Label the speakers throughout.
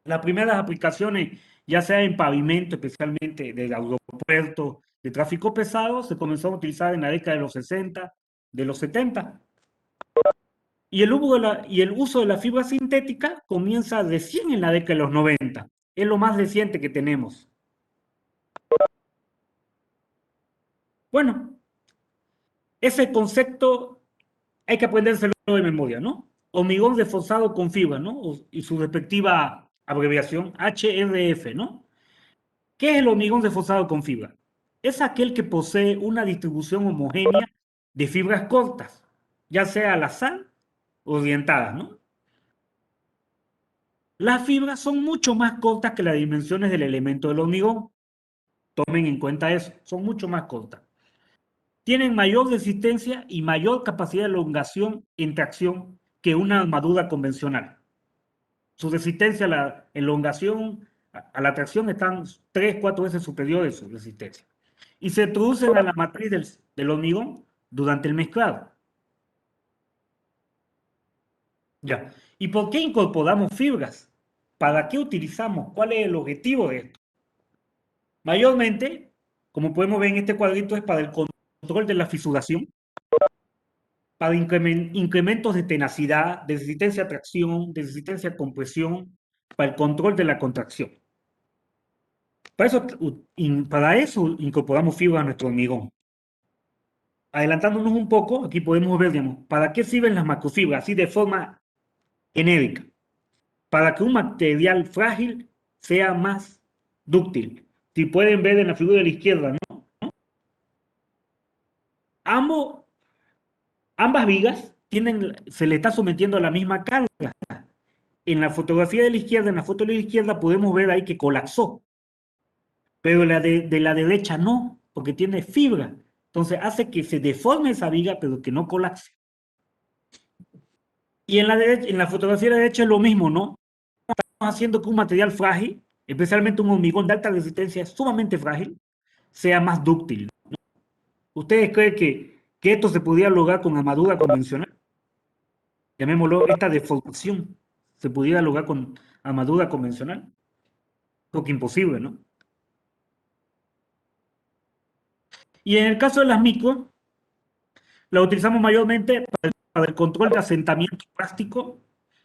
Speaker 1: Las primeras aplicaciones, ya sea en pavimento, especialmente de aeropuertos, de tráfico pesado, se comenzó a utilizar en la década de los 60, de los 70. Y el uso de la fibra sintética comienza recién en la década de los 90. Es lo más reciente que tenemos. Bueno, ese concepto hay que aprendérselo de memoria, ¿no? Hormigón reforzado con fibra, ¿no? Y su respectiva abreviación, HRF, ¿no? ¿Qué es el hormigón reforzado con fibra? Es aquel que posee una distribución homogénea de fibras cortas, ya sea al azar o orientadas, ¿no? Las fibras son mucho más cortas que las dimensiones del elemento del hormigón. Tomen en cuenta eso, son mucho más cortas. Tienen mayor resistencia y mayor capacidad de elongación en tracción que una armadura convencional. Su resistencia a la elongación, a la tracción, están 3, 4 veces superiores a su resistencia. Y se introducen a la matriz del hormigón durante el mezclado. Ya. ¿Y por qué incorporamos fibras? ¿Para qué utilizamos? ¿Cuál es el objetivo de esto? Mayormente, como podemos ver en este cuadrito, es para el control de la fisuración, para incrementos de tenacidad, de resistencia a tracción, de resistencia a compresión, para el control de la contracción. Para eso incorporamos fibra a nuestro hormigón. Adelantándonos un poco, aquí podemos ver, digamos, ¿para qué sirven las macrofibras? Así de forma genérica. Para que un material frágil sea más dúctil. Si pueden ver en la figura de la izquierda, ¿no? Ambos, ambas vigas se le está sometiendo a la misma carga. En la fotografía de la izquierda, en la foto de la izquierda, podemos ver ahí que colapsó. Pero de la derecha no, porque tiene fibra. Entonces hace que se deforme esa viga, pero que no colapse. Y en la fotografía de la derecha es lo mismo, ¿no? Estamos haciendo que un material frágil, especialmente un hormigón de alta resistencia, sumamente frágil, sea más dúctil. ¿Ustedes creen que esto se podría lograr con armadura convencional? Llamémoslo esta deformación. ¿Se pudiera lograr con armadura convencional? Creo que imposible, ¿no? Y en el caso de las micro, la utilizamos mayormente para el control de asentamiento plástico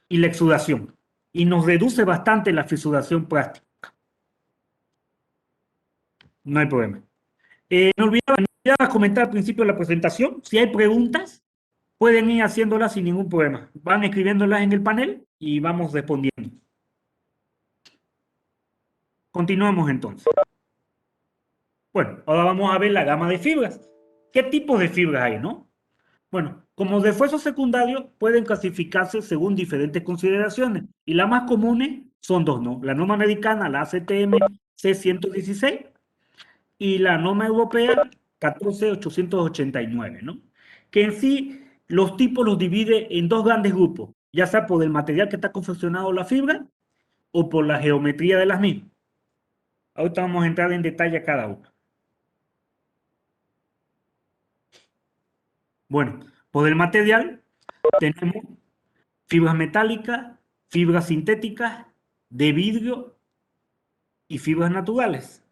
Speaker 1: y la exudación. Y nos reduce bastante la fisuración plástica. No hay problema. Me olvidaba comentar al principio de la presentación. Si hay preguntas, pueden ir haciéndolas sin ningún problema. Van escribiéndolas en el panel y vamos respondiendo. Continuamos entonces. Bueno, ahora vamos a ver la gama de fibras. ¿Qué tipos de fibras hay, no? Bueno, como refuerzos secundarios pueden clasificarse según diferentes consideraciones y las más comunes son dos, ¿no? La norma americana, la ACTM C116 y la norma europea 14889, ¿no? Que en sí los tipos los divide en dos grandes grupos, ya sea por el material que está confeccionado la fibra o por la geometría de las mismas. Ahorita vamos a entrar en detalle a cada uno. Bueno, por el material tenemos fibras metálicas, fibras sintéticas, de vidrio y fibras naturales.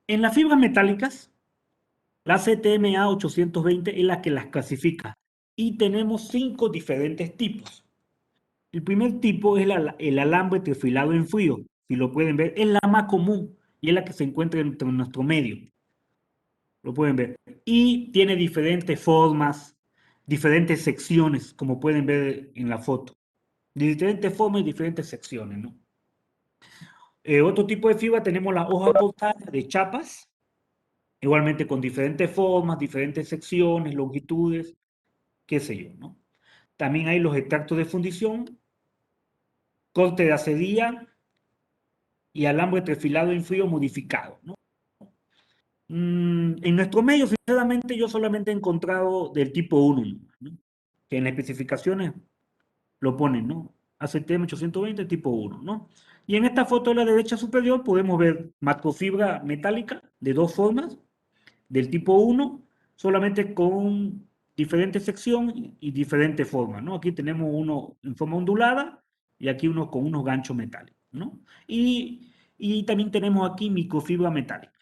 Speaker 1: En las fibras metálicas, la CTMA 820 es la que las clasifica y tenemos 5 diferentes tipos. El primer tipo es el alambre trifilado en frío. Si lo pueden ver, es la más común y es la que se encuentra en nuestro medio. Lo pueden ver. Y tiene diferentes formas, diferentes secciones, como pueden ver en la foto. De diferentes formas y diferentes secciones, ¿no? Otro tipo de fibra tenemos la hoja cortada de chapas, igualmente con diferentes formas, diferentes secciones, longitudes, qué sé yo, ¿no? También hay los extractos de fundición, corte de acería y alambre trefilado en frío modificado, ¿no? En nuestro medio, sinceramente, yo solamente he encontrado del tipo 1, ¿no? Que en las especificaciones lo ponen, ¿no? ACTM 820 tipo 1, ¿no? Y en esta foto de la derecha superior podemos ver macrofibra metálica de dos formas, del tipo 1, solamente con diferente sección y diferente forma, ¿no? Aquí tenemos uno en forma ondulada y aquí uno con unos ganchos metálicos, ¿no? Y también tenemos aquí microfibra metálica.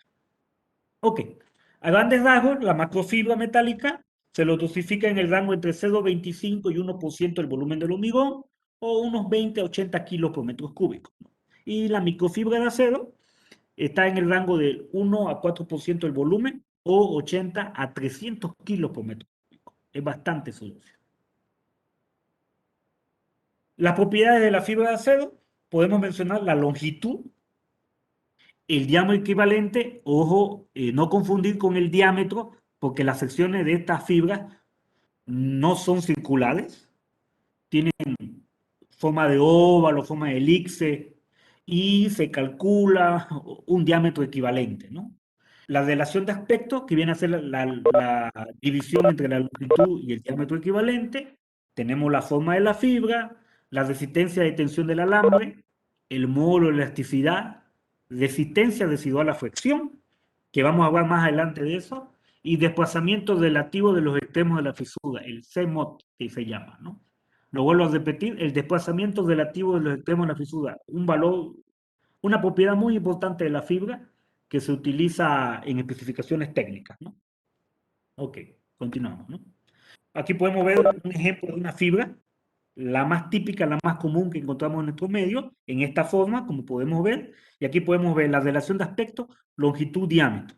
Speaker 1: Ok, a grandes rasgos, la macrofibra metálica se lo dosifica en el rango entre 0,25 y 1% del volumen del hormigón o unos 20 a 80 kilos por metro cúbico, ¿no? Y la microfibra de acero está en el rango del 1 a 4% del volumen o 80 a 300 kilos por metro cúbico. Es bastante solución. Las propiedades de la fibra de acero, podemos mencionar la longitud, el diámetro equivalente, ojo, no confundir con el diámetro, porque las secciones de estas fibras no son circulares, tienen forma de óvalo, forma de elipse, y se calcula un diámetro equivalente, ¿no? La relación de aspecto, que viene a ser la división entre la longitud y el diámetro equivalente, tenemos la forma de la fibra, la resistencia de tensión del alambre, el módulo de elasticidad, resistencia residual a fricción, que vamos a hablar más adelante de eso, y desplazamiento relativo de los extremos de la fisura, el CMOT, que se llama, ¿no? Lo vuelvo a repetir, el desplazamiento relativo de los extremos de la fisura, un valor, una propiedad muy importante de la fibra que se utiliza en especificaciones técnicas, ¿no? Ok, continuamos, ¿no? Aquí podemos ver un ejemplo de una fibra, la más típica, la más común que encontramos en nuestro medio, en esta forma, como podemos ver, y aquí podemos ver la relación de aspecto, longitud, diámetro.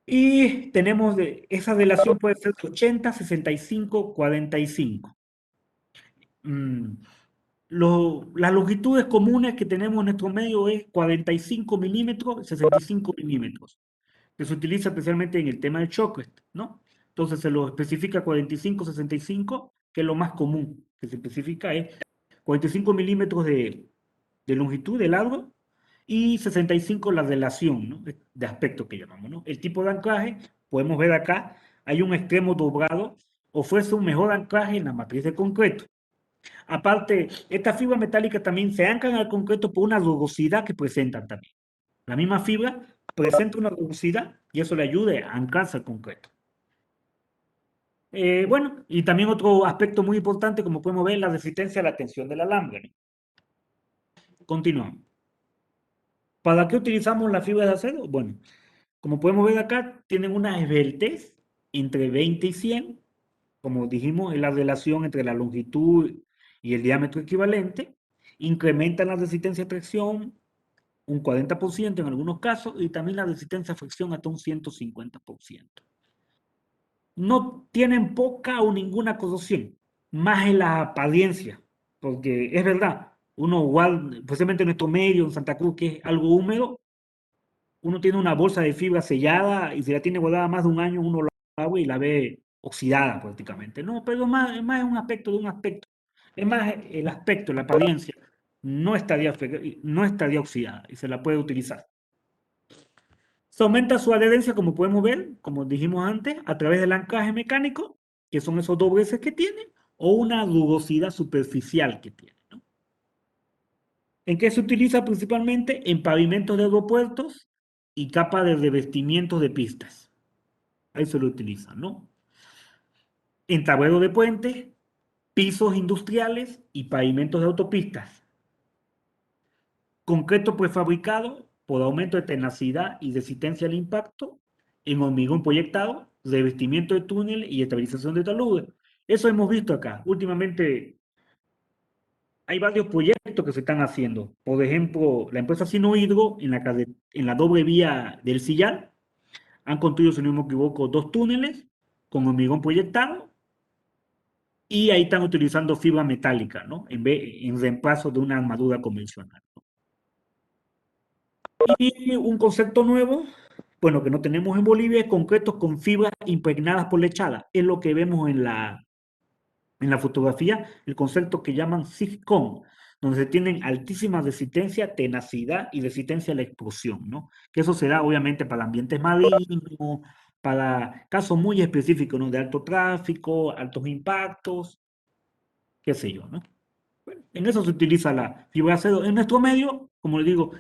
Speaker 1: Y tenemos esa relación puede ser 80, 65, 45. Mm, las longitudes comunes que tenemos en nuestro medio es 45 milímetros, 65 milímetros, que se utiliza especialmente en el tema del chocolate, ¿no? Entonces se lo especifica 45, 65, que es lo más común que se especifica, es 45 milímetros de longitud de largo y 65 la relación, ¿no? De aspecto que llamamos, ¿no? El tipo de anclaje, podemos ver acá, hay un extremo doblado, ofrece un mejor anclaje en la matriz de concreto. Aparte, estas fibras metálicas también se anclan al concreto por una rugosidad que presentan también. La misma fibra presenta una rugosidad y eso le ayuda a anclarse al concreto. Bueno, y también otro aspecto muy importante, como podemos ver, la resistencia a la tensión del alambre, ¿no? Continuamos. ¿Para qué utilizamos la fibra de acero? Bueno, como podemos ver acá, tienen una esbeltez entre 20 y 100. Como dijimos, es la relación entre la longitud y el diámetro equivalente. Incrementan la resistencia a tracción un 40% en algunos casos y también la resistencia a fricción hasta un 150%. No tienen poca o ninguna corrosión, más en la apariencia, porque es verdad, uno igual, especialmente en nuestro medio, en Santa Cruz, que es algo húmedo, uno tiene una bolsa de fibra sellada y si la tiene guardada más de un año, uno la abre y la ve oxidada prácticamente. No, pero más es un aspecto de un aspecto. Es más el aspecto, la apariencia, no estaría oxidada y se la puede utilizar. Se aumenta su adherencia, como podemos ver, como dijimos antes, a través del anclaje mecánico, que son esos dobleces que tiene, o una rugosidad superficial que tiene, ¿no? ¿En qué se utiliza principalmente? En pavimentos de aeropuertos y capa de revestimientos de pistas. Ahí se lo utiliza, ¿no? En tableros de puentes, pisos industriales y pavimentos de autopistas. Concreto prefabricado por aumento de tenacidad y resistencia al impacto, en hormigón proyectado, revestimiento de túnel y estabilización de taludes. Eso hemos visto acá. Últimamente hay varios proyectos que se están haciendo. Por ejemplo, la empresa Sinohidro en la doble vía del Sillar han construido, si no me equivoco, dos túneles con hormigón proyectado y ahí están utilizando fibra metálica, ¿no? En reemplazo de una armadura convencional. Y un concepto nuevo, bueno, que no tenemos en Bolivia, es concretos con fibras impregnadas por lechada. Es lo que vemos en la fotografía, el concepto que llaman SIGCON, donde se tienen altísima resistencia, tenacidad y resistencia a la explosión, ¿no? Que eso se da obviamente para ambientes marinos, para casos muy específicos, ¿no? De alto tráfico, altos impactos, qué sé yo, ¿no? Bueno, en eso se utiliza la fibra de acero. En nuestro medio, como le digo,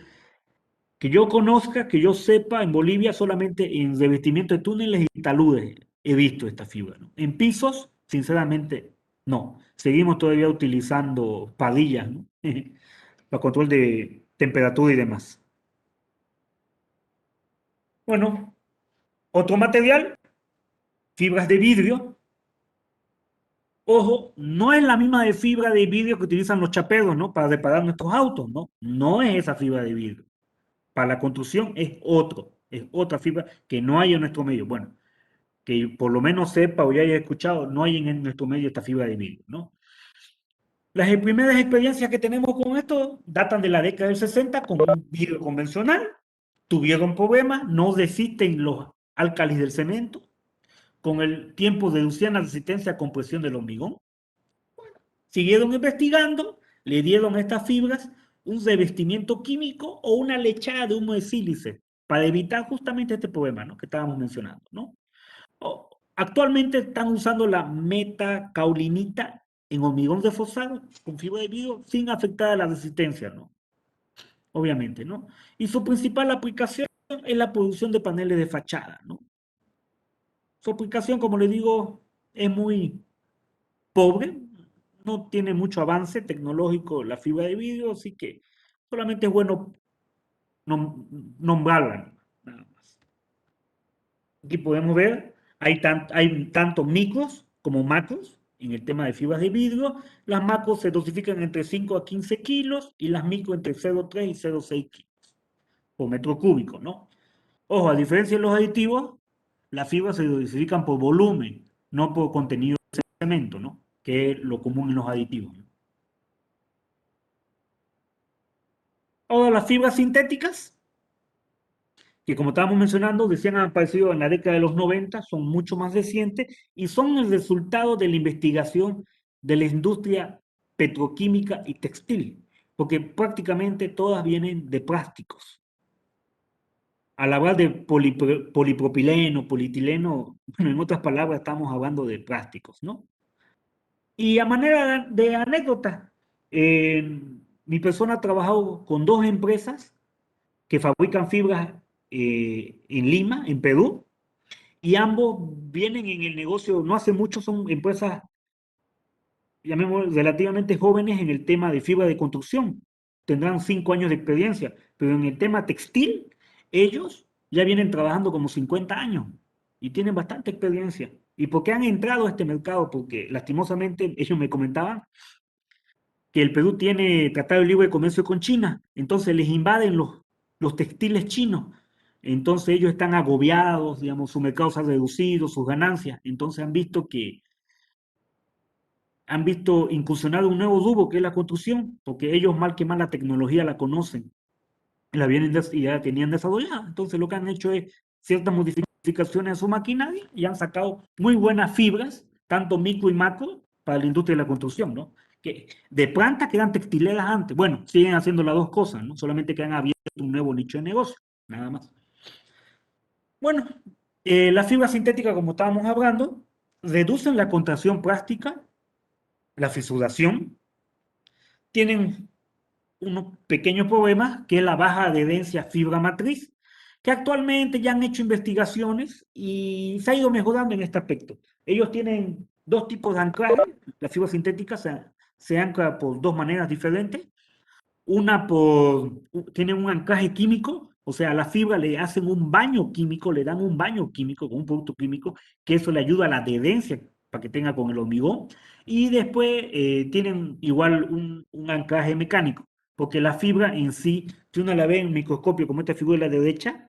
Speaker 1: que yo conozca, que yo sepa, en Bolivia solamente en revestimiento de túneles y taludes. he visto esta fibra, ¿no? En pisos, sinceramente, no. Seguimos todavía utilizando padillas, ¿no? Para control de temperatura y demás. Bueno, otro material, fibras de vidrio. Ojo, no es la misma de fibra de vidrio que utilizan los chaperos, ¿no? Para reparar nuestros autos, ¿no? No es esa fibra de vidrio. Para la construcción es otra fibra que no hay en nuestro medio. Bueno, que por lo menos sepa o ya haya escuchado, no hay en nuestro medio esta fibra de vidrio, ¿no? Las primeras experiencias que tenemos con esto datan de la década del 60 con un vidrio convencional. Tuvieron problemas, no resisten los álcalis del cemento. Con el tiempo reducían la resistencia a compresión del hormigón. Siguieron investigando, le dieron a estas fibras un revestimiento químico o una lechada de humo de sílice para evitar justamente este problema, ¿no? Que estábamos mencionando, ¿no? Actualmente están usando la metacaulinita en hormigón reforzado con fibra de vidrio sin afectar a la resistencia, ¿no? Obviamente, ¿no? Y su principal aplicación es la producción de paneles de fachada, ¿no? Su aplicación, como le digo, es muy pobre, no tiene mucho avance tecnológico la fibra de vidrio, así que solamente es bueno nombrarla, nada más. Aquí podemos ver, hay tanto micros como macros en el tema de fibras de vidrio. Las macros se dosifican entre 5 a 15 kilos y las micros entre 0,3 y 0,6 kilos por metro cúbico, ¿no? Ojo, a diferencia de los aditivos, las fibras se dosifican por volumen, no por contenido de cemento, ¿no? Que es lo común en los aditivos, ¿no? Ahora, las fibras sintéticas, que como estábamos mencionando, decían han aparecido en la década de los 90, son mucho más recientes y son el resultado de la investigación de la industria petroquímica y textil, porque prácticamente todas vienen de plásticos. Al hablar de polipropileno, polietileno, bueno, en otras palabras, estamos hablando de plásticos, ¿no? Y a manera de anécdota, mi persona ha trabajado con dos empresas que fabrican fibras en Lima, en Perú, y ambos vienen en el negocio, no hace mucho, son empresas, llamémoslo, relativamente jóvenes en el tema de fibra de construcción. Tendrán 5 años de experiencia, pero en el tema textil, ellos ya vienen trabajando como 50 años y tienen bastante experiencia. ¿Y por qué han entrado a este mercado? Porque lastimosamente ellos me comentaban que el Perú tiene tratado de libre comercio con China, entonces les invaden los textiles chinos, entonces ellos están agobiados, digamos, su mercado se ha reducido, sus ganancias, entonces han visto incursionar un nuevo rubro que es la construcción, porque ellos mal que mal la tecnología la conocen, la vienen y ya tenían desarrollada, entonces lo que han hecho es ciertas modificaciones en su maquinaria y han sacado muy buenas fibras, tanto micro y macro, para la industria de la construcción, ¿no? Que de plantas que eran textileras antes, bueno, siguen haciendo las dos cosas, ¿no? Solamente que han abierto un nuevo nicho de negocio, nada más. Bueno, la fibra sintética, como estábamos hablando, reducen la contracción plástica, la fisuración, tienen unos pequeños problemas, que es la baja adherencia fibra matriz, que actualmente ya han hecho investigaciones y se ha ido mejorando en este aspecto. Ellos tienen dos tipos de anclaje, la fibra sintética se ancla por dos maneras diferentes. Una tiene un anclaje químico, o sea, a la fibra le hacen un baño químico, le dan un baño químico con un producto químico, que eso le ayuda a la adherencia para que tenga con el hormigón. Y después tienen igual un anclaje mecánico, porque la fibra en sí, si uno la ve en microscopio, como esta figura de la derecha,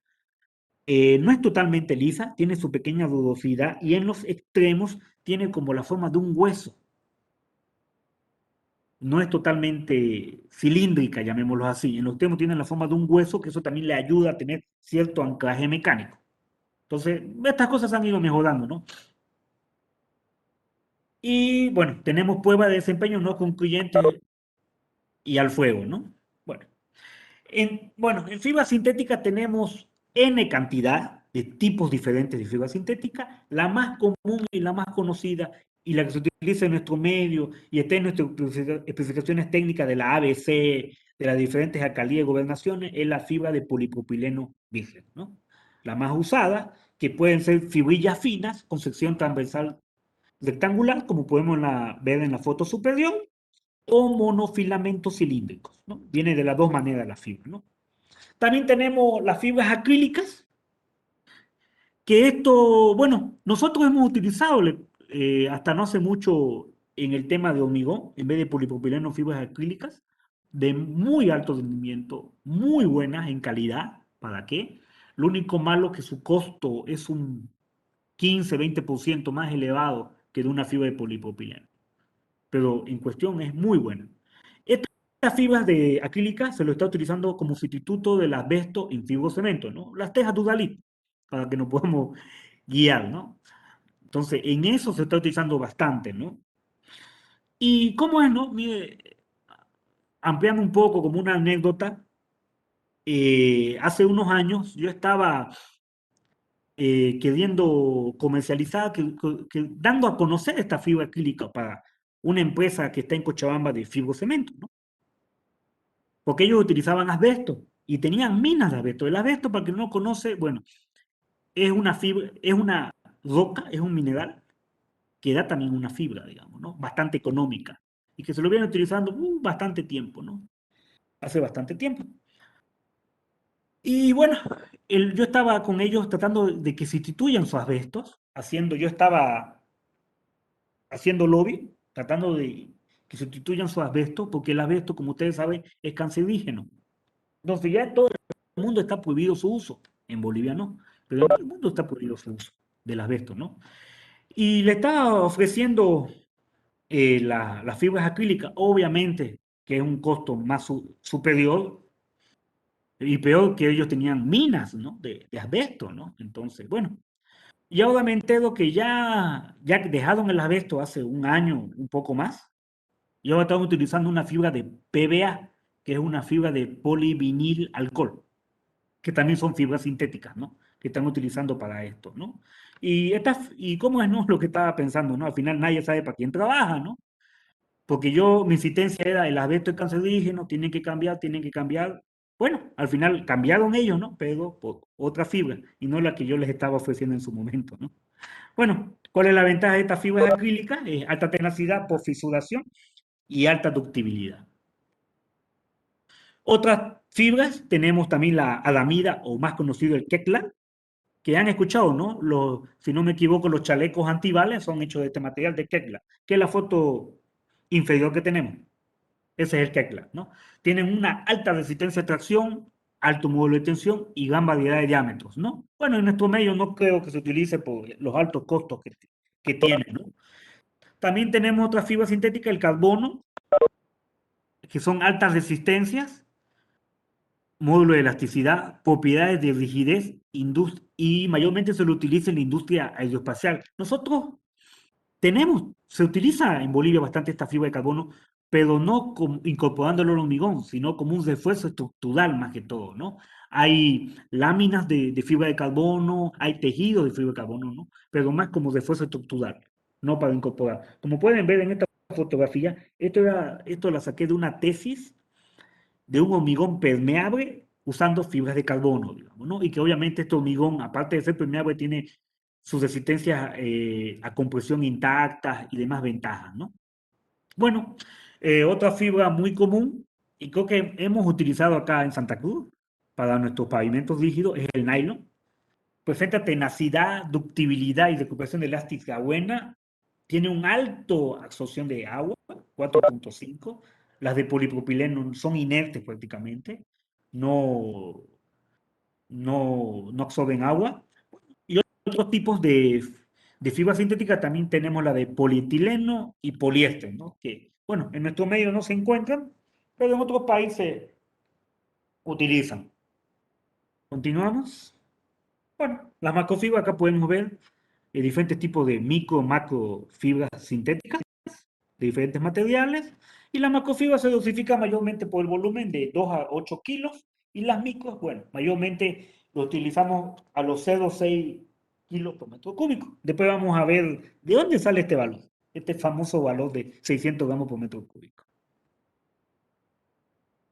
Speaker 1: no es totalmente lisa, tiene su pequeña rugosidad y en los extremos tiene como la forma de un hueso, no es totalmente cilíndrica, llamémoslo así. En los extremos tienen la forma de un hueso, que eso también le ayuda a tener cierto anclaje mecánico. Entonces, estas cosas han ido mejorando, ¿no? Y bueno, tenemos pruebas de desempeño no concluyentes y al fuego, ¿no? Bueno, en fibra sintética tenemos N cantidad de tipos diferentes de fibra sintética. La más común y la más conocida y la que se utiliza en nuestro medio y está en nuestras especificaciones técnicas de la ABC, de las diferentes alcaldías y gobernaciones, es la fibra de polipropileno virgen, ¿no? La más usada que pueden ser fibrillas finas con sección transversal rectangular, como podemos ver en la foto superior, o monofilamentos cilíndricos, ¿no? Viene de las dos maneras la fibra, ¿no? También tenemos las fibras acrílicas, que esto, bueno, nosotros hemos utilizado hasta no hace mucho en el tema de hormigón, en vez de polipropileno, fibras acrílicas, de muy alto rendimiento, muy buenas en calidad. ¿Para qué? Lo único malo es que su costo es un 15-20% más elevado que de una fibra de polipropileno. Pero en cuestión es muy buena. Estas fibras de acrílica se lo está utilizando como sustituto del asbesto en fibrocemento, ¿no? Las tejas Dudalit, para que nos podamos guiar, ¿no? Entonces, en eso se está utilizando bastante, ¿no? Y cómo es, ¿no? Mire, ampliando un poco como una anécdota, hace unos años yo estaba queriendo comercializar, dando a conocer esta fibra acrílica para una empresa que está en Cochabamba de fibrocemento, ¿no? Porque ellos utilizaban asbesto y tenían minas de asbesto. El asbesto, para quien no conoce, bueno, es una fibra, es una roca, es un mineral que da también una fibra, digamos, ¿no? Bastante económica y que se lo vienen utilizando bastante tiempo, ¿no? Hace bastante tiempo. Y bueno, yo estaba con ellos tratando de que sustituyan sus asbestos, yo estaba haciendo lobby, tratando de que sustituyan su asbesto, porque el asbesto, como ustedes saben, es cancerígeno. Entonces ya todo el mundo está prohibido su uso. En Bolivia no, pero en todo el mundo está prohibido su uso del asbesto, ¿no? Y le estaba ofreciendo las fibras acrílicas, obviamente que es un costo más superior y peor que ellos tenían minas, ¿no? De asbesto, ¿no? Entonces, bueno, y ahora me entero que ya dejaron el asbesto hace un año, un poco más, y ahora están utilizando una fibra de PVA, que es una fibra de polivinil alcohol, que también son fibras sintéticas, ¿no? Que están utilizando para esto, ¿no? Y cómo es, ¿no? Lo que estaba pensando, ¿no? Al final nadie sabe para quién trabaja, ¿no? Porque mi insistencia era, el asbesto es cancerígeno, tienen que cambiar. Bueno, al final cambiaron ellos, ¿no? Pero por otra fibra, y no la que yo les estaba ofreciendo en su momento, ¿no? Bueno, ¿cuál es la ventaja de estas fibras acrílicas? Alta tenacidad por fisuración y alta ductibilidad. Otras fibras, tenemos también la alamida, o más conocido el Kevlar, que han escuchado, ¿no? Si no me equivoco, los chalecos antibalas son hechos de este material de Kevlar, que es la foto inferior que tenemos. Ese es el Kevlar, ¿no? Tienen una alta resistencia a tracción, alto módulo de tensión y gran variedad de diámetros, ¿no? Bueno, en nuestro medio no creo que se utilice por los altos costos que tiene, ¿no? También tenemos otra fibra sintética, el carbono, que son altas resistencias, módulo de elasticidad, propiedades de rigidez y mayormente se lo utiliza en la industria aeroespacial. Nosotros se utiliza en Bolivia bastante esta fibra de carbono, pero no incorporándolo al hormigón, sino como un refuerzo estructural más que todo, ¿no? Hay láminas de fibra de carbono, hay tejidos de fibra de carbono, ¿no? Pero más como refuerzo estructural, no para incorporar. Como pueden ver en esta fotografía, esto la saqué de una tesis de un hormigón permeable usando fibras de carbono, digamos, ¿no? Y que obviamente este hormigón, aparte de ser permeable, tiene sus resistencias a compresión intactas y demás ventajas, ¿no? Bueno, otra fibra muy común y creo que hemos utilizado acá en Santa Cruz para nuestros pavimentos rígidos es el nylon. Presenta tenacidad, ductibilidad y recuperación elástica buena. Tiene un alto absorción de agua, 4.5. Las de polipropileno son inertes prácticamente. No, no absorben agua. Y otros tipos de fibra sintética también tenemos la de polietileno y poliéster, ¿no? Que, bueno, en nuestro medio no se encuentran, pero en otros países utilizan. Continuamos. Bueno, las macrofibras acá podemos ver diferentes tipos de macrofibras sintéticas de diferentes materiales. Y la macrofibra se dosifica mayormente por el volumen de 2 a 8 kilos. Y las micros, bueno, mayormente lo utilizamos a los 0,6 kilos por metro cúbico. Después vamos a ver de dónde sale este valor, este famoso valor de 600 gramos por metro cúbico.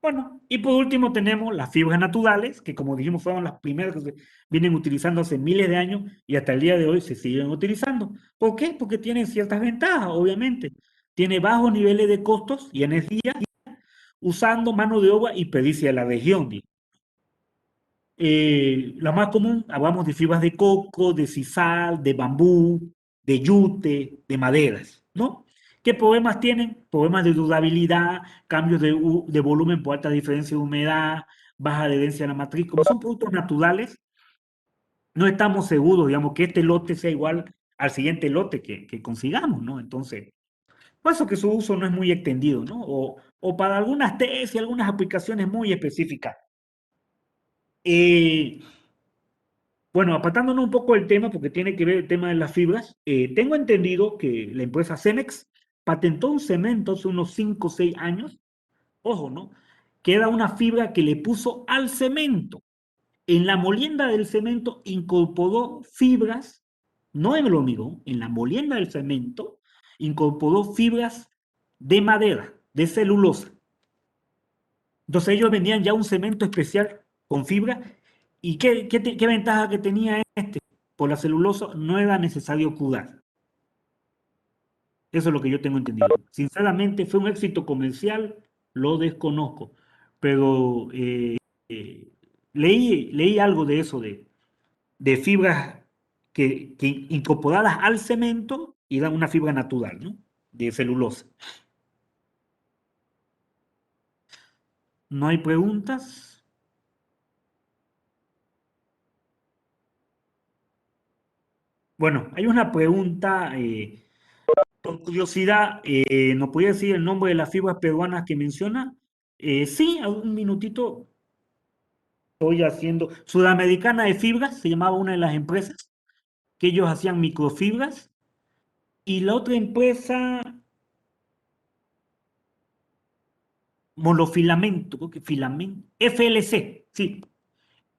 Speaker 1: Bueno, y por último tenemos las fibras naturales, que como dijimos fueron las primeras que se vienen utilizando hace miles de años y hasta el día de hoy se siguen utilizando. ¿Por qué? Porque tienen ciertas ventajas, obviamente. Tiene bajos niveles de costos y energía usando mano de obra y pericia de la región. La más común, hablamos de fibras de coco, de sisal, de bambú, de yute, de maderas, ¿no? ¿Qué problemas tienen? Problemas de durabilidad, cambios de volumen por alta diferencia de humedad, baja adherencia a la matriz. Como son productos naturales, no estamos seguros, digamos, que este lote sea igual al siguiente lote que consigamos, ¿no? Entonces, por eso que su uso no es muy extendido, ¿no? O para algunas tesis, algunas aplicaciones muy específicas. Eh, Bueno, apartándonos un poco del tema, porque tiene que ver el tema de las fibras, tengo entendido que la empresa Cemex patentó un cemento hace unos 5 o 6 años, ojo, ¿no? Que era una fibra que le puso al cemento. En la molienda del cemento incorporó fibras, no en el hormigón, en la molienda del cemento incorporó fibras de madera, de celulosa. Entonces ellos vendían ya un cemento especial con fibra. ¿Y qué ventaja que tenía este? Por la celulosa no era necesario curar. Eso es lo que yo tengo entendido. Sinceramente, fue un éxito comercial, lo desconozco. Pero eh, leí algo de eso, de fibras que incorporadas al cemento y dan una fibra natural, ¿no? De celulosa. ¿No hay preguntas? Bueno, hay una pregunta. Por curiosidad, ¿nos podría decir el nombre de las fibras peruanas que menciona? Sí, a un minutito estoy haciendo. Sudamericana de Fibras, se llamaba una de las empresas, que ellos hacían microfibras. Y la otra empresa, monofilamento, creo que filamento, FLC, sí,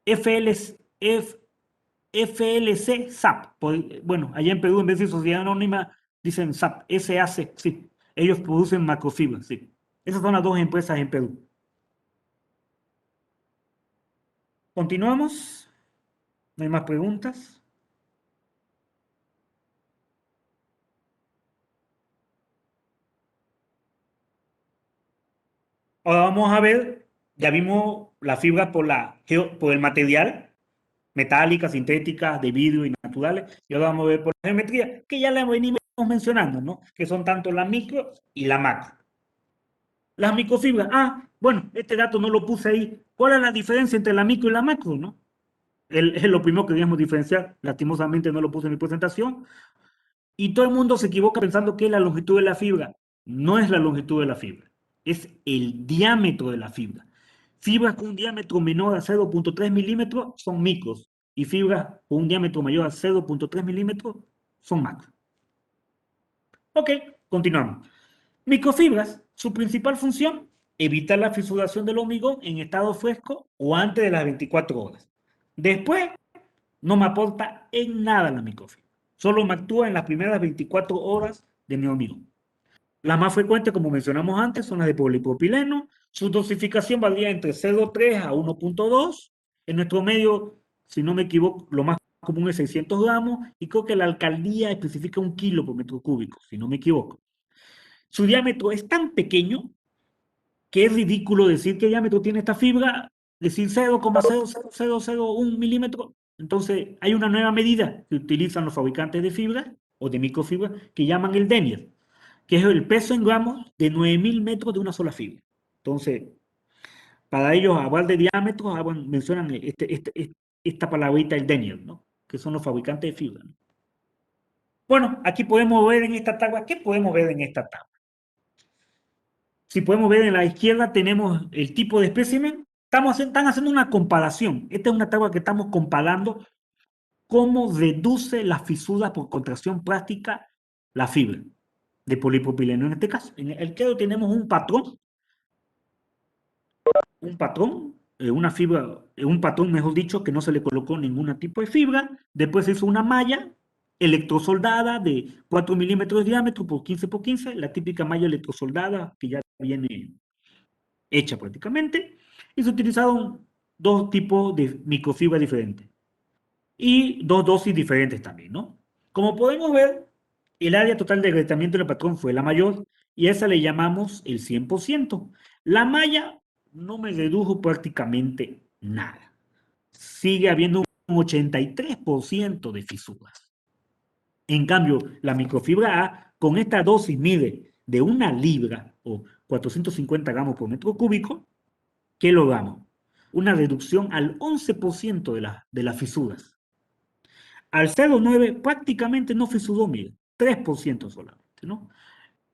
Speaker 1: FLC, FLC SAP. Bueno, allá en Perú, en vez de Sociedad Anónima, dicen SAP, SAC, sí. Ellos producen macrofibras, sí. Esas son las dos empresas en Perú. Continuamos. ¿No hay más preguntas? Ahora vamos a ver, ya vimos la fibra por el material, metálicas, sintéticas, de vidrio y naturales, y ahora vamos a ver por la geometría, que ya la venimos mencionando, ¿no? Que son tanto la micro y la macro. Las microfibras, bueno, este dato no lo puse ahí. ¿Cuál es la diferencia entre la micro y la macro, no? Es lo primero que debemos diferenciar. Lastimosamente no lo puse en mi presentación. Y todo el mundo se equivoca pensando que es la longitud de la fibra. No es la longitud de la fibra, es el diámetro de la fibra. Fibras con un diámetro menor a 0,3 milímetros son micros y fibras con un diámetro mayor a 0,3 milímetros son macros. Ok, continuamos. Microfibras, su principal función, evitar la fisuración del hormigón en estado fresco o antes de las 24 horas. Después, no me aporta en nada la microfibra. Solo me actúa en las primeras 24 horas de mi hormigón. Las más frecuentes, como mencionamos antes, son las de polipropileno. Su dosificación varía entre 0,3 a 1,2. En nuestro medio, si no me equivoco, lo más común es 600 gramos y creo que la alcaldía especifica 1 kilo por metro cúbico, si no me equivoco. Su diámetro es tan pequeño que es ridículo decir qué diámetro tiene esta fibra, decir 0,00001 milímetro. Entonces, hay una nueva medida que utilizan los fabricantes de fibras o de microfibras que llaman el denier, que es el peso en gramos de 9.000 metros de una sola fibra. Entonces, para ellos, hablar de diámetros, mencionan esta palabrita, el denier, ¿no? Que son los fabricantes de fibras, ¿no? Bueno, aquí podemos ver en esta tabla, ¿qué podemos ver en esta tabla? Si podemos ver en la izquierda tenemos el tipo de espécimen. Están haciendo una comparación. Esta es una tabla que estamos comparando cómo reduce las fisuras por contracción plástica la fibra de polipropileno. En este caso, en el que tenemos una fibra, un patrón, mejor dicho, que no se le colocó ningún tipo de fibra. Después se hizo una malla electrosoldada de 4 milímetros de diámetro por 15 por 15, la típica malla electrosoldada que ya viene. hecha prácticamente, y se utilizaron dos tipos de microfibra diferentes y dos dosis diferentes también, ¿no? Como podemos ver, el área total de agrietamiento del patrón fue la mayor y a esa le llamamos el 100%. La malla no me redujo prácticamente nada. Sigue habiendo un 83% de fisuras. En cambio, la microfibra A, con esta dosis mide de 1 libra o 450 gramos por metro cúbico, ¿qué logramos? Una reducción al 11% de las fisuras. Al 0,9 prácticamente no fisuró, mire, 3% solamente, ¿no?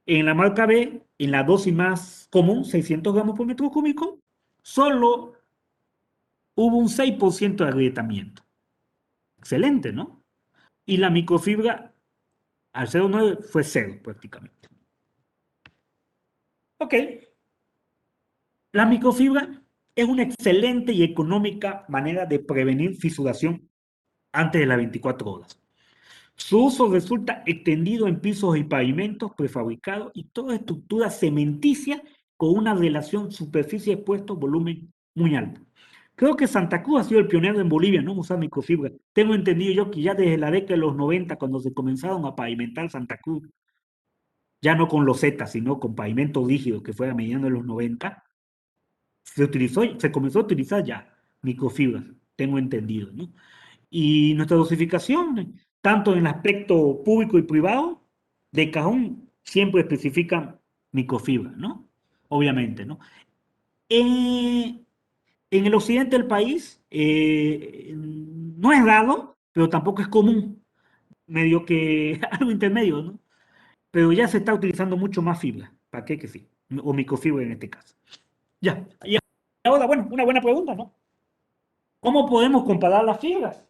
Speaker 1: En la marca B, en la dosis más común, 600 gramos por metro cúbico, solo hubo un 6% de agrietamiento. Excelente, ¿no? Y la microfibra al 0,9 fue cero prácticamente. Ok, la microfibra es una excelente y económica manera de prevenir fisuración antes de las 24 horas. Su uso resulta extendido en pisos y pavimentos prefabricados y toda estructura cementicia con una relación superficie expuesto-volumen muy alta. Creo que Santa Cruz ha sido el pionero en Bolivia, ¿no? Usar microfibra. Tengo entendido yo que ya desde la década de los 90, cuando se comenzaron a pavimentar Santa Cruz, ya no con losetas, sino con pavimento rígido, que fue a mediados de los 90, se comenzó a utilizar ya microfibras, tengo entendido, ¿no? Y nuestra dosificación, tanto en el aspecto público y privado, de cajón siempre especifican microfibra, ¿no? Obviamente, ¿no? En, en el occidente del país no es raro, pero tampoco es común, medio que algo intermedio, ¿no? Pero ya se está utilizando mucho más fibra, ¿para qué que sí? O microfibra en este caso. Ya, y ahora, bueno, una buena pregunta, ¿no? ¿Cómo podemos comparar las fibras?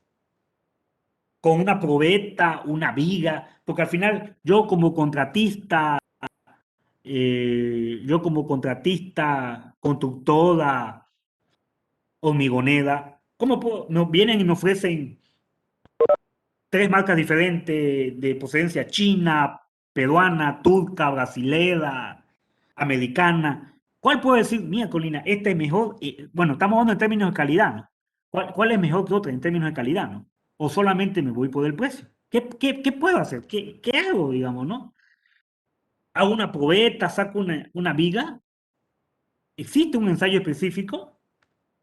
Speaker 1: Con una probeta, una viga, porque al final yo como contratista, constructora, hormigonera, ¿cómo puedo? Nos vienen y me ofrecen tres marcas diferentes de procedencia china, peruana, turca, brasilera, americana. ¿Cuál puedo decir? Mira, Colina, esta es mejor. Bueno, estamos hablando en términos de calidad, ¿no? ¿Cuál es mejor que otra en términos de calidad, ¿no? O solamente me voy por el precio. ¿Qué puedo hacer? ¿Qué hago, digamos, no? Hago una probeta, saco una viga. ¿Existe un ensayo específico?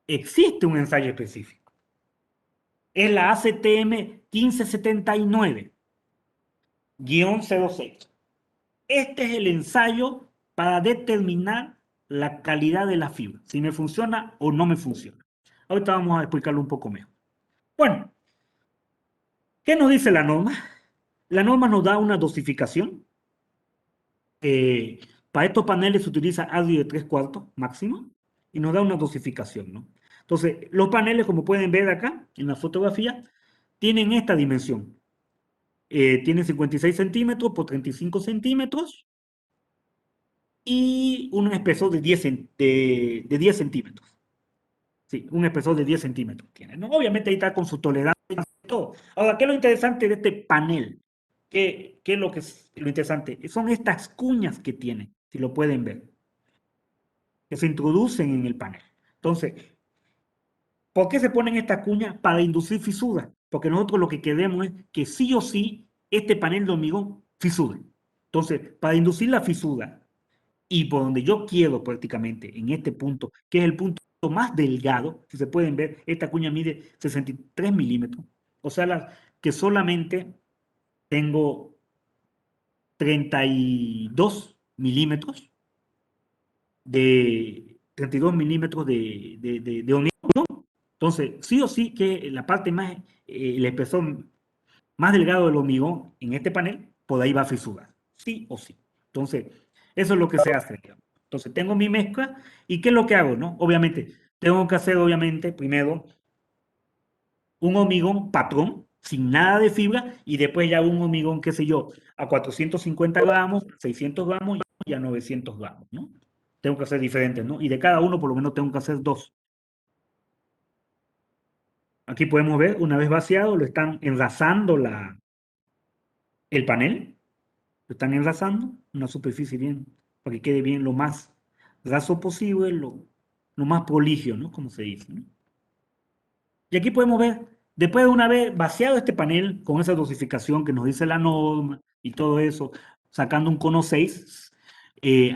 Speaker 1: Existe un ensayo específico. Es la ACTM 1579-06. Este es el ensayo para determinar la calidad de la fibra, si me funciona o no me funciona. Ahorita vamos a explicarlo un poco mejor. Bueno, ¿qué nos dice la norma? La norma nos da una dosificación. Para estos paneles se utiliza audio de 3/4 máximo y nos da una dosificación, ¿no? Entonces, los paneles, como pueden ver acá en la fotografía, tienen esta dimensión. Tienen 56 centímetros por 35 centímetros y un espesor de 10 centímetros. Sí, un espesor de 10 centímetros tiene, ¿no? Obviamente ahí está con su tolerancia y todo. Ahora, ¿qué es lo interesante de este panel? ¿Qué es lo interesante? Son estas cuñas que tiene, si lo pueden ver, que se introducen en el panel. Entonces, ¿por qué se ponen estas cuñas? Para inducir fisuras. Porque nosotros lo que queremos es que sí o sí este panel de hormigón fisure. Entonces, para inducir la fisura, y por donde yo quiero prácticamente, en este punto, que es el punto más delgado, si se pueden ver, esta cuña mide 63 milímetros, o sea, que solamente tengo 32 milímetros de 32 milímetros de hormigón. Entonces, sí o sí que la parte más, el espesor más delgado del hormigón en este panel, por ahí va a fisurar, sí o sí. Entonces, eso es lo que se hace, digamos. Entonces, tengo mi mezcla y ¿qué es lo que hago, no? Obviamente, tengo que hacer, obviamente, primero un hormigón patrón, sin nada de fibra, y después ya un hormigón, qué sé yo, a 450 gramos, 600 gramos y a 900 gramos, ¿no? Tengo que hacer diferentes, ¿no? Y de cada uno, por lo menos, tengo que hacer dos. Aquí podemos ver, una vez vaciado, lo están enlazando el panel. Lo están enlazando, una superficie bien, para que quede bien lo más raso posible, lo más proligio, ¿no? Como se dice, ¿no? Y aquí podemos ver, después de una vez vaciado este panel con esa dosificación que nos dice la norma y todo eso, sacando un cono 6,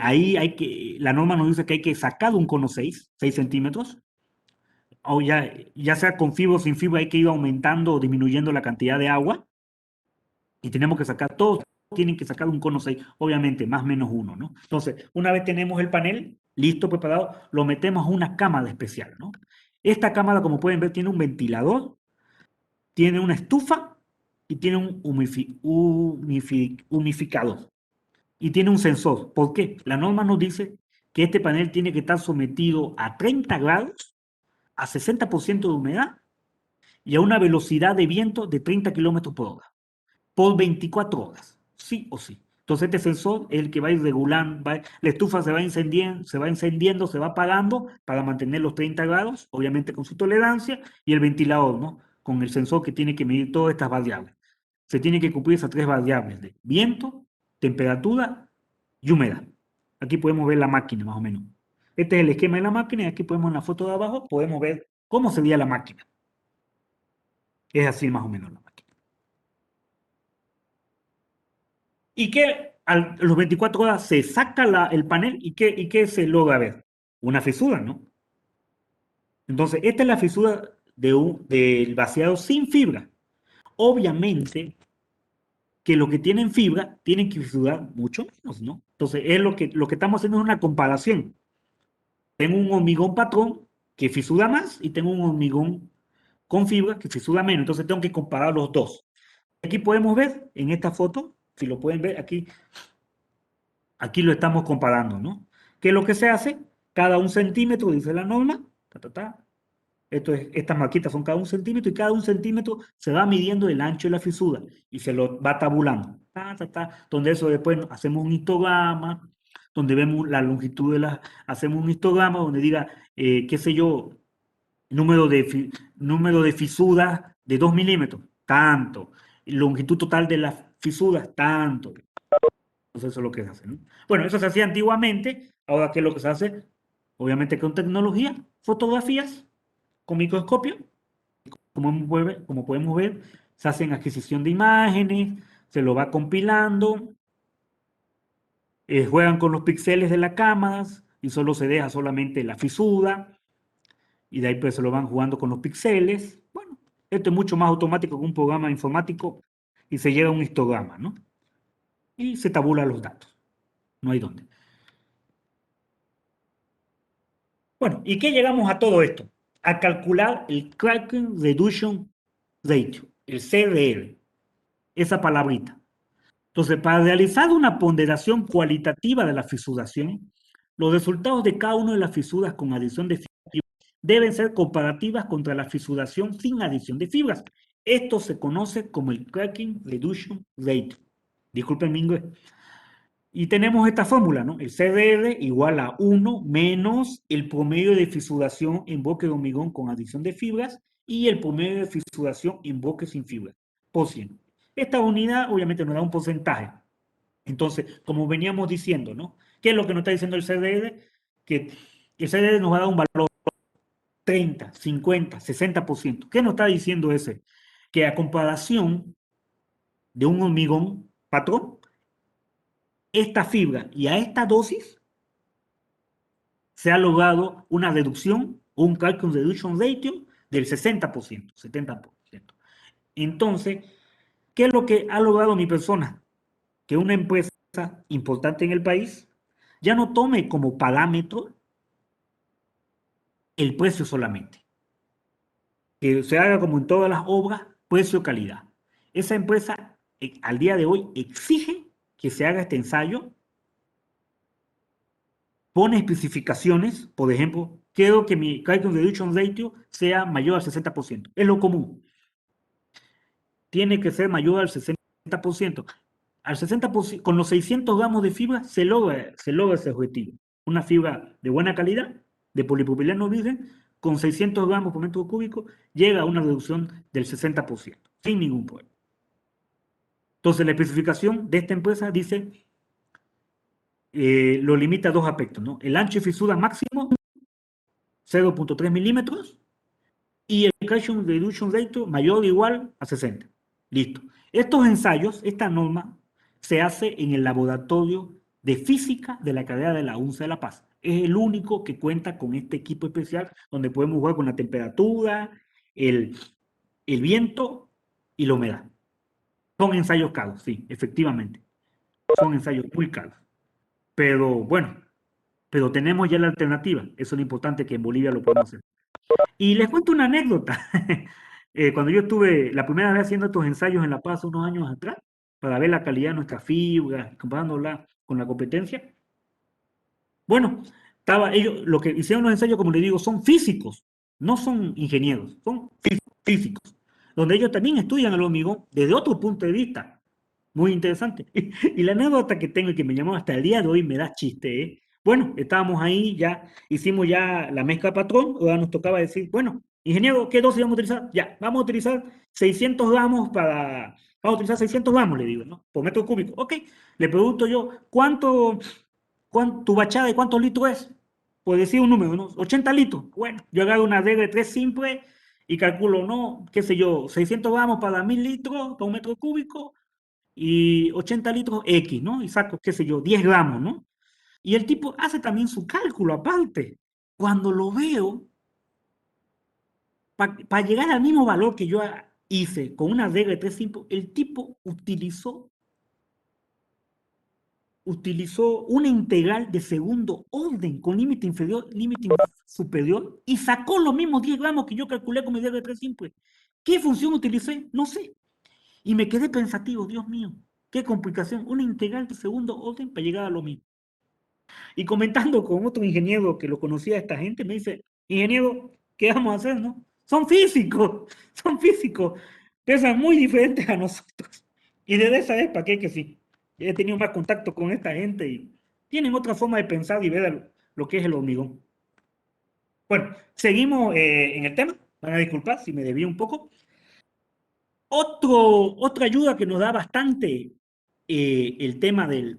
Speaker 1: ahí la norma nos dice que hay que sacar un cono 6 centímetros, o ya sea con fibra o sin fibra, hay que ir aumentando o disminuyendo la cantidad de agua, y tenemos que sacar, todos tienen que sacar un cono 6, obviamente, más o menos uno, ¿no? Entonces, una vez tenemos el panel listo, preparado, lo metemos a una cámara especial, ¿no? Esta cámara, como pueden ver, tiene un ventilador, tiene una estufa y tiene un humidificador y tiene un sensor. ¿Por qué? La norma nos dice que este panel tiene que estar sometido a 30 grados, a 60% de humedad y a una velocidad de viento de 30 kilómetros por hora, por 24 horas, sí o sí. Entonces este sensor es el que va a ir regulando, la estufa se va encendiendo, se va apagando para mantener los 30 grados, obviamente con su tolerancia, y el ventilador, ¿no? Con el sensor que tiene que medir todas estas variables. Se tiene que cumplir esas tres variables de viento, temperatura y humedad. Aquí podemos ver la máquina más o menos. Este es el esquema de la máquina y aquí podemos en la foto de abajo, podemos ver cómo sería la máquina. Es así más o menos la máquina. Y que a los 24 horas se saca el panel y que se logra ver una fisura, ¿no? Entonces, esta es la fisura del vaciado sin fibra. Obviamente que lo que tienen fibra tienen que fisurar mucho menos, ¿no? Entonces, es lo que estamos haciendo es una comparación. Tengo un hormigón patrón que fisura más y tengo un hormigón con fibra que fisura menos. Entonces, tengo que comparar los dos. Aquí podemos ver en esta foto, si lo pueden ver aquí, aquí lo estamos comparando, ¿no? ¿Qué es lo que se hace? Cada 1 centímetro, dice la norma, ta, ta, ta. Estas marquitas son cada 1 centímetro y cada 1 centímetro se va midiendo el ancho de la fisura y se lo va tabulando. Ta, ta, ta, donde eso después hacemos un histograma, donde vemos la longitud hacemos un histograma donde diga, qué sé yo, número de fisuras de 2 milímetros, tanto. Longitud total de las fisuras, tanto. Entonces eso es lo que se hace, ¿no? Bueno, eso se hacía antiguamente, ahora ¿qué es lo que se hace? Obviamente con tecnología, fotografías con microscopio, como podemos ver, se hacen adquisición de imágenes, se lo va compilando, juegan con los píxeles de las cámaras y solo se deja solamente la fisura y de ahí pues se lo van jugando con los píxeles. Bueno, esto es mucho más automático que un programa informático y se llega a un histograma, ¿no? Y se tabula los datos, no hay dónde. Bueno, ¿y qué llegamos a todo esto? A calcular el Cracking Reduction Ratio, el CRR, esa palabrita. Entonces, para realizar una ponderación cualitativa de la fisuración, los resultados de cada una de las fisuras con adición de fibras deben ser comparativas contra la fisuración sin adición de fibras. Esto se conoce como el Cracking Reduction Ratio. Disculpen mi inglés. Y tenemos esta fórmula, ¿no? El CDR igual a 1 menos el promedio de fisuración en bloque de hormigón con adición de fibras y el promedio de fisuración en bloque sin fibras, por 100. Esta unidad obviamente nos da un porcentaje. Entonces, como veníamos diciendo, ¿no? ¿Qué es lo que nos está diciendo el CDR? Que el CDR nos va a dar un valor 30, 50, 60%. ¿Qué nos está diciendo ese? Que a comparación de un hormigón patrón, esta fibra y a esta dosis se ha logrado una reducción, un calculus reduction ratio del 60%, 70%. Entonces, ¿qué es lo que ha logrado mi persona? Que una empresa importante en el país ya no tome como parámetro el precio solamente. Que se haga como en todas las obras, precio-calidad. Esa empresa al día de hoy exige que se haga este ensayo, pone especificaciones, por ejemplo, quiero que mi calculus reduction ratio sea mayor al 60%. Es lo común. Tiene que ser mayor al 60%. Al 60%, con los 600 gramos de fibra se logra ese objetivo. Una fibra de buena calidad, de polipropileno virgen, con 600 gramos por metro cúbico, llega a una reducción del 60%, sin ningún problema. Entonces, la especificación de esta empresa dice lo limita a dos aspectos, ¿no? El ancho de fisura máximo, 0.3 milímetros, y el calcium reduction rate mayor o igual a 60. Listo. Estos ensayos, esta norma, se hace en el laboratorio de física de la carrera de la UNCE de La Paz. Es el único que cuenta con este equipo especial donde podemos jugar con la temperatura, el, el viento y la humedad. Son ensayos caros, sí, efectivamente. Son ensayos muy caros. Pero bueno, pero tenemos ya la alternativa. Eso es lo importante que en Bolivia lo podemos hacer. Y les cuento una anécdota. Cuando yo estuve la primera vez haciendo estos ensayos en La Paz unos años atrás, para ver la calidad de nuestras fibras, comparándola con la competencia, bueno, ellos, lo que hicieron los ensayos, como les digo, son físicos, no son ingenieros, son físicos, donde ellos también estudian el hormigón desde otro punto de vista. Muy interesante. Y la anécdota que tengo y que me llamó hasta el día de hoy me da chiste, ¿eh? Bueno, estábamos ahí, ya hicimos ya la mezcla patrón, ahora nos tocaba decir, bueno, ingeniero, ¿qué dosis vamos a utilizar? Ya, vamos a utilizar 600 gramos vamos a utilizar 600 gramos, le digo, ¿no? Por metro cúbico. Ok, le pregunto yo, tu bachada de cuántos litros es? Pues decir un número, ¿no? 80 litros. Bueno, yo agarro una regla de 3 simple y calculo, ¿no? ¿Qué sé yo? 600 gramos para 1000 litros, para un metro cúbico, y 80 litros X, ¿no? Y saco, qué sé yo, 10 gramos, ¿no? Y el tipo hace también su cálculo aparte. Cuando lo veo, para llegar al mismo valor que yo hice con una regla de 3 simples, el tipo utilizó una integral de segundo orden con límite inferior, límite superior y sacó los mismos 10 gramos que yo calculé con mi regla de 3 simples. ¿Qué función utilicé? No sé. Y me quedé pensativo, Dios mío, qué complicación, una integral de segundo orden para llegar a lo mismo. Y comentando con otro ingeniero que lo conocía a esta gente, me dice, ingeniero, ¿qué vamos a hacer, no? Son físicos, son físicos, piensan muy diferentes a nosotros. Y desde esa vez, ¿para qué que sí? He tenido más contacto con esta gente y tienen otra forma de pensar y ver lo que es el hormigón. Bueno, seguimos en el tema. Van a disculpar si me desvío un poco. Otra ayuda que nos da bastante el tema de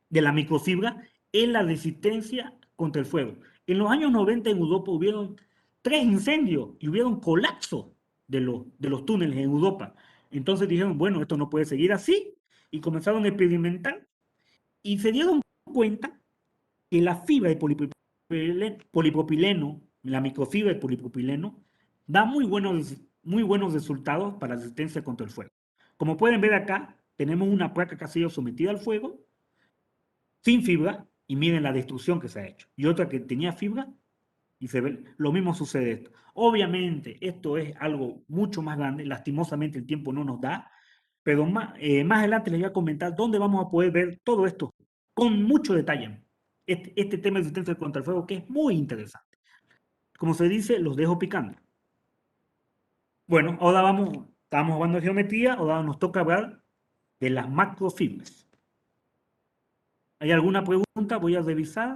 Speaker 1: la microfibra es la resistencia contra el fuego. En los años 90 en Europa hubieron 3 incendios y hubieron colapso de los túneles en Europa. Entonces dijeron, bueno, esto no puede seguir así y comenzaron a experimentar y se dieron cuenta que la fibra de polipropileno, la microfibra de polipropileno, da muy buenos resultados para la resistencia contra el fuego. Como pueden ver acá, tenemos una placa que ha sido sometida al fuego sin fibra y miren la destrucción que se ha hecho. Y otra que tenía fibra y se ve, lo mismo sucede esto. Obviamente, esto es algo mucho más grande, lastimosamente el tiempo no nos da, pero más adelante les voy a comentar dónde vamos a poder ver todo esto con mucho detalle. Este tema de resistencia contra el fuego que es muy interesante. Como se dice, los dejo picando. Bueno, ahora estamos hablando de geometría, ahora nos toca hablar de las macrofibras. ¿Hay alguna pregunta? Voy a revisar.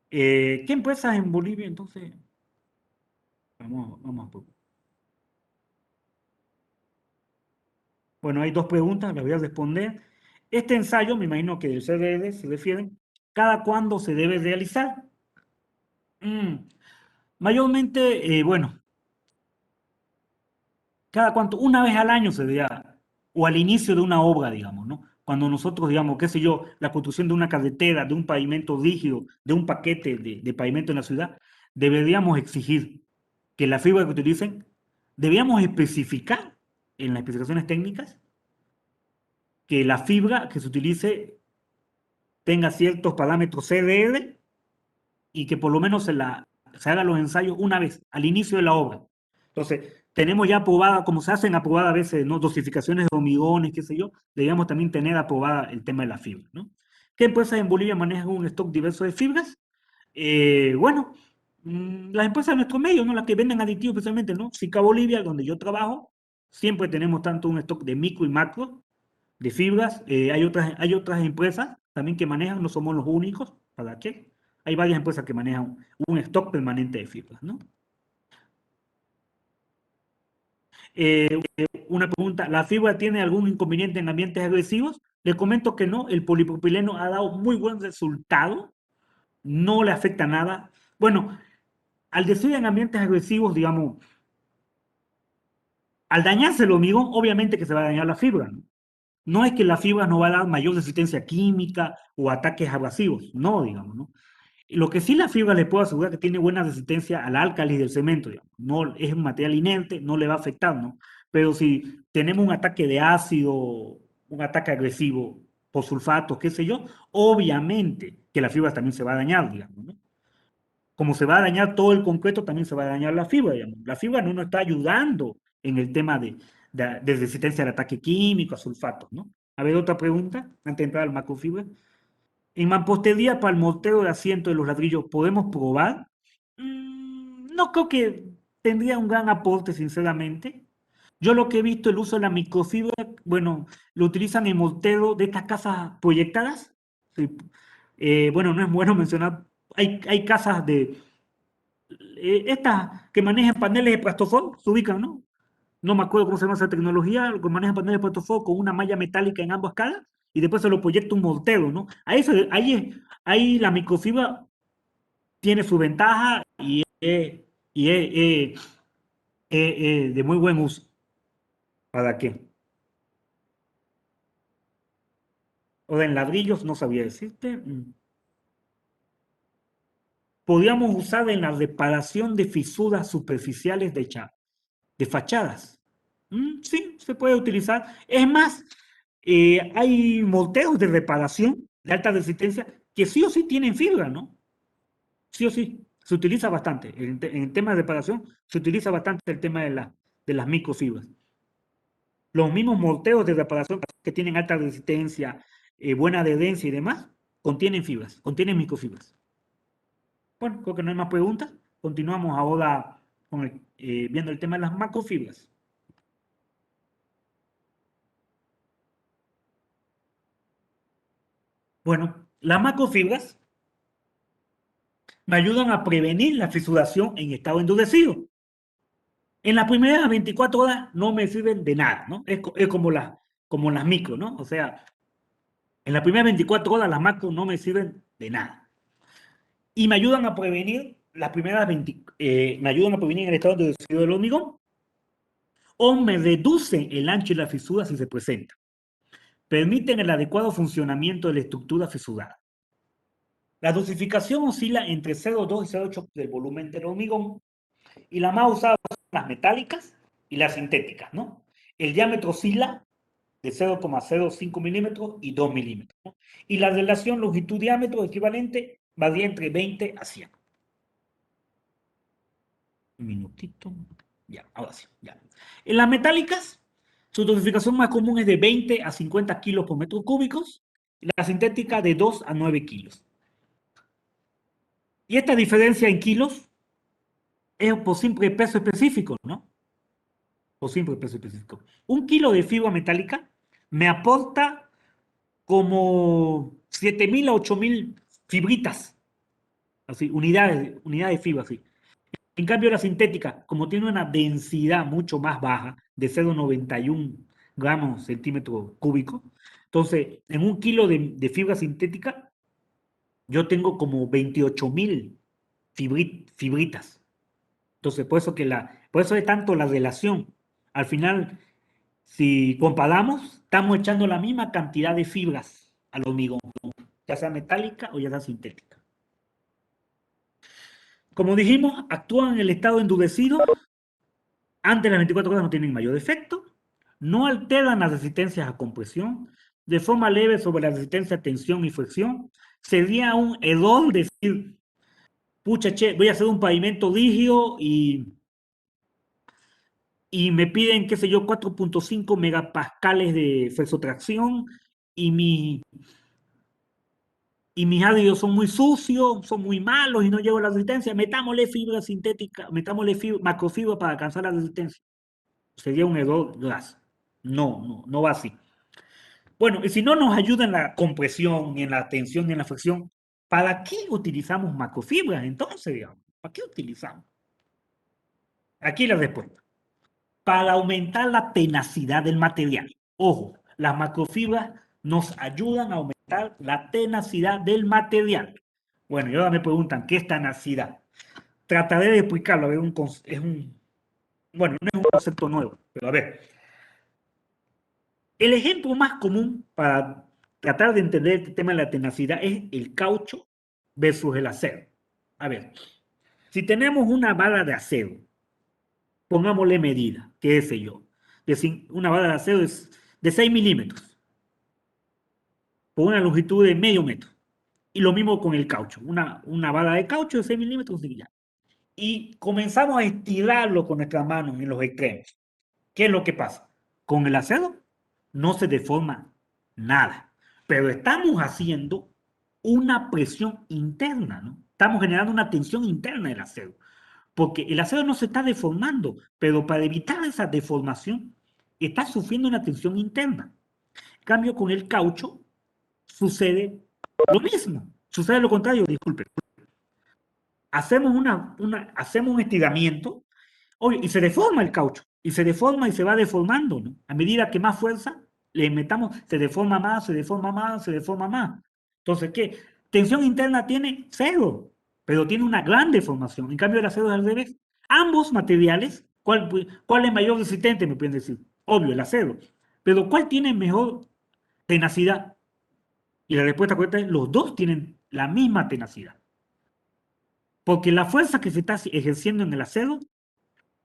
Speaker 1: ¿Qué empresas en Bolivia entonces? Vamos a... Bueno, hay dos preguntas, las voy a responder. Este ensayo, me imagino que del CDD se refieren, ¿cada cuándo se debe realizar? Mm, Mayormente, bueno, cada cuánto, una vez al año se debería, o al inicio de una obra, digamos, ¿no? Cuando nosotros, digamos, qué sé yo, la construcción de una carretera, de un pavimento rígido, de un paquete de pavimento en la ciudad, deberíamos exigir que la fibra que utilicen, deberíamos especificar en las especificaciones técnicas que la fibra que se utilice tenga ciertos parámetros CDR y que por lo menos se hagan los ensayos una vez al inicio de la obra. Entonces, tenemos ya aprobada, como se hacen aprobadas a veces, ¿no? Dosificaciones de hormigones, qué sé yo, deberíamos también tener aprobada el tema de la fibra, ¿no? ¿Qué empresas en Bolivia manejan un stock diverso de fibras? Bueno, las empresas de nuestro medio, ¿no? Las que venden aditivos especialmente, ¿no? Sica Bolivia, donde yo trabajo, siempre tenemos tanto un stock de micro y macro, de fibras. Hay otras empresas también que manejan, no somos los únicos, ¿para qué? Hay varias empresas que manejan un stock permanente de fibras, ¿no? Una pregunta, ¿la fibra tiene algún inconveniente en ambientes agresivos? Le comento que no, el polipropileno ha dado muy buen resultado, no le afecta nada. Bueno, al decir en ambientes agresivos, digamos, al dañarse el hormigón, obviamente que se va a dañar la fibra, ¿no? No es que la fibra no va a dar mayor resistencia química o ataques abrasivos, no, digamos, ¿no? Lo que sí la fibra le puedo asegurar que tiene buena resistencia al álcali del cemento, digamos. No es un material inerte, no le va a afectar, ¿no? Pero si tenemos un ataque de ácido, un ataque agresivo por sulfatos, qué sé yo, obviamente que la fibra también se va a dañar, digamos, ¿no? Como se va a dañar todo el concreto, también se va a dañar la fibra, digamos. La fibra no nos está ayudando en el tema de resistencia al ataque químico, a sulfatos, ¿no? A ver, otra pregunta, antes de entrar al macrofibra. En mampostería para el mortero de asiento de los ladrillos, ¿podemos probar? No creo que tendría un gran aporte, sinceramente. Yo lo que he visto, el uso de la microfibra, bueno, lo utilizan en mortero de estas casas proyectadas. Sí. Bueno, no es bueno mencionar, hay casas de, estas que manejan paneles de plastofor, se ubican, ¿no? No me acuerdo cómo se llama esa tecnología, que maneja paneles de plastofor con una malla metálica en ambas caras y después se lo proyecta un mortero, ¿no? Ahí la microfibra tiene su ventaja y es de muy buen uso. ¿Para qué? O en ladrillos, no sabía decirte. Podríamos usar en la reparación de fisuras superficiales de fachadas. Sí, se puede utilizar. Es más, hay moldeos de reparación de alta resistencia que sí o sí tienen fibra, ¿no? Sí o sí, se utiliza bastante. En tema de reparación, se utiliza bastante el tema de las microfibras. Los mismos moldeos de reparación que tienen alta resistencia, buena adherencia y demás, contienen fibras, contienen microfibras. Bueno, creo que no hay más preguntas. Continuamos ahora viendo el tema de las macrofibras. Bueno, las macrofibras me ayudan a prevenir la fisuración en estado endurecido. En las primeras 24 horas no me sirven de nada, ¿no? Es como las micro, ¿no? O sea, en las primeras 24 horas las macro no me sirven de nada. Y me ayudan a prevenir las primeras 20, me ayudan a prevenir el estado endurecido del hormigón o me reducen el ancho y la fisura si se presenta. Permiten el adecuado funcionamiento de la estructura fisurada. La dosificación oscila entre 0,2 y 0,8 del volumen del hormigón y las más usadas son las metálicas y las sintéticas, ¿no? El diámetro oscila de 0,05 milímetros y 2 milímetros, ¿no? Y la relación longitud-diámetro equivalente varía entre 20 a 100. Un minutito. Ya, ahora sí, ya. En las metálicas, su dosificación más común es de 20 a 50 kilos por metro cúbicos y la sintética de 2 a 9 kilos. Y esta diferencia en kilos es por simple peso específico, ¿no? Por simple peso específico. Un kilo de fibra metálica me aporta como 7.000 a 8.000 fibritas, así, unidades de fibra, así. En cambio, la sintética, como tiene una densidad mucho más baja, de 0,91 gramos centímetro cúbico, entonces, en un kilo de fibra sintética, yo tengo como 28.000 fibritas. Entonces, por eso es tanto la relación. Al final, si comparamos, estamos echando la misma cantidad de fibras al hormigón, ya sea metálica o ya sea sintética. Como dijimos, actúan en el estado endurecido. Antes de las 24 horas no tienen mayor efecto. No alteran las resistencias a compresión. De forma leve sobre la resistencia a tensión y fricción. Sería un error decir, pucha, che, voy a hacer un pavimento rígido y me piden, qué sé yo, 4,5 megapascales de flexotracción y, y mis áridos son muy sucios, son muy malos y no llevo la resistencia. Metámosle fibra sintética, metámosle macrofibra para alcanzar la resistencia. Sería un error gas. No, no, no va así. Bueno, y si no nos ayuda en la compresión, ni en la tensión, ni en la fricción, ¿para qué utilizamos macrofibras entonces, digamos? ¿Para qué utilizamos? Aquí la respuesta. para aumentar la tenacidad del material. Ojo, las macrofibras nos ayudan a aumentar la tenacidad del material. Bueno, y ahora me preguntan, ¿qué es tenacidad? Trataré de explicarlo, a ver, bueno, no es un concepto nuevo, pero a ver. El ejemplo más común para tratar de entender este tema de la tenacidad es el caucho versus el acero. A ver, si tenemos una vara de acero, pongámosle medida, qué sé yo, una vara de acero es de 6 milímetros, con una longitud de medio metro. Y lo mismo con el caucho, una vara de caucho de 6 milímetros y ya. Y comenzamos a estirarlo con nuestras manos en los extremos. ¿Qué es lo que pasa? Con el acero no se deforma nada, pero estamos haciendo una presión interna, ¿no? Estamos generando una tensión interna del acero, porque el acero no se está deformando, pero para evitar esa deformación está sufriendo una tensión interna. En cambio, con el caucho sucede lo mismo, sucede lo contrario, disculpe. Hacemos un estiramiento. Oye, y se deforma el caucho, y se deforma y se va deformando, ¿no? A medida que más fuerza le metamos, se deforma más, se deforma más, se deforma más. Entonces, ¿qué? Tensión interna tiene cero, pero tiene una gran deformación. En cambio, el acero es al revés. Ambos materiales, ¿cuál es mayor resistente? Me pueden decir. Obvio, el acero. Pero ¿cuál tiene mejor tenacidad? Y la respuesta correcta es, los dos tienen la misma tenacidad. Porque la fuerza que se está ejerciendo en el acero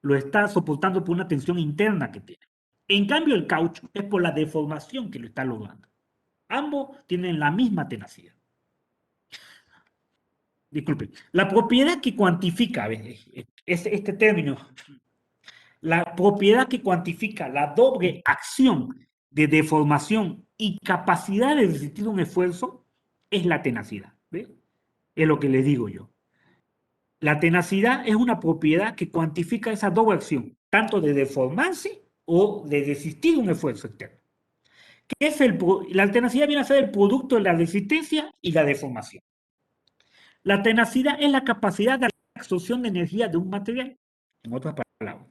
Speaker 1: lo está soportando por una tensión interna que tiene. En cambio, el caucho es por la deformación que lo está logrando. Ambos tienen la misma tenacidad. Disculpen. La propiedad que cuantifica, este término, la propiedad que cuantifica la doble acción de deformación y capacidad de resistir un esfuerzo es la tenacidad. ¿Ve? Es lo que les digo yo. La tenacidad es una propiedad que cuantifica esa doble acción, tanto de deformarse o de resistir un esfuerzo externo. ¿Qué es la tenacidad viene a ser el producto de la resistencia y la deformación. La tenacidad es la capacidad de absorción de energía de un material, en otras palabras.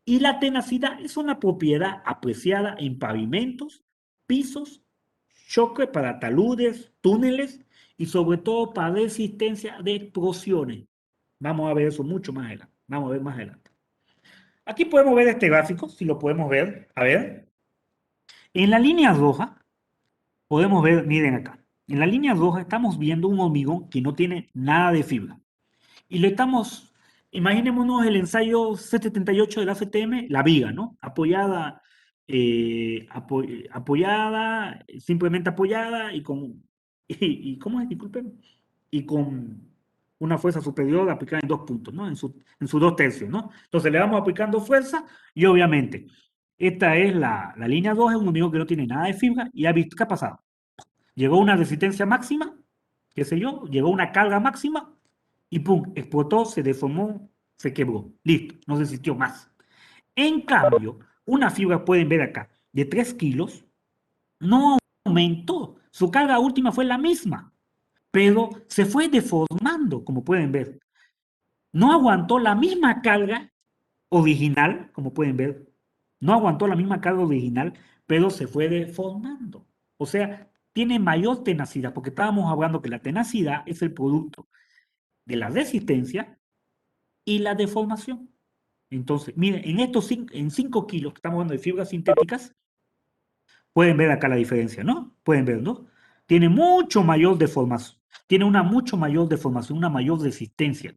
Speaker 1: Y la tenacidad es una propiedad apreciada en pavimentos, pisos, choque para taludes, túneles y sobre todo para resistencia de explosiones. Vamos a ver eso mucho más adelante. Vamos a ver más adelante. Aquí podemos ver este gráfico, si lo podemos ver. A ver. En la línea roja, podemos ver, miren acá. En la línea roja estamos viendo un hormigón que no tiene nada de fibra. Y lo estamos, imaginémonos el ensayo C78 de la CTM, la viga, ¿no? Apoyada, simplemente apoyada y ¿cómo es? Disculpen. Y con una fuerza superior aplicada en 2 puntos, ¿no? En sus 2 tercios, ¿no? Entonces le vamos aplicando fuerza y obviamente esta es la línea 2, es un hormigón que no tiene nada de fibra y ha visto, ¿qué ha pasado? Llegó a una resistencia máxima, qué sé yo, llegó a una carga máxima y pum, explotó, se deformó, se quebró. Listo, no resistió más. En cambio, una fibra, pueden ver acá, de 3 kilos, no aumentó. Su carga última fue la misma, pero se fue deformando, como pueden ver. No aguantó la misma carga original, como pueden ver. No aguantó la misma carga original, pero se fue deformando. O sea, tiene mayor tenacidad, porque estábamos hablando que la tenacidad es el producto de la resistencia y la deformación. Entonces, miren, en 5 kilos que estamos hablando de fibras sintéticas, pueden ver acá la diferencia, ¿no? Pueden ver, ¿no? Tiene mucho mayor deformación, tiene una mucho mayor deformación, una mayor resistencia.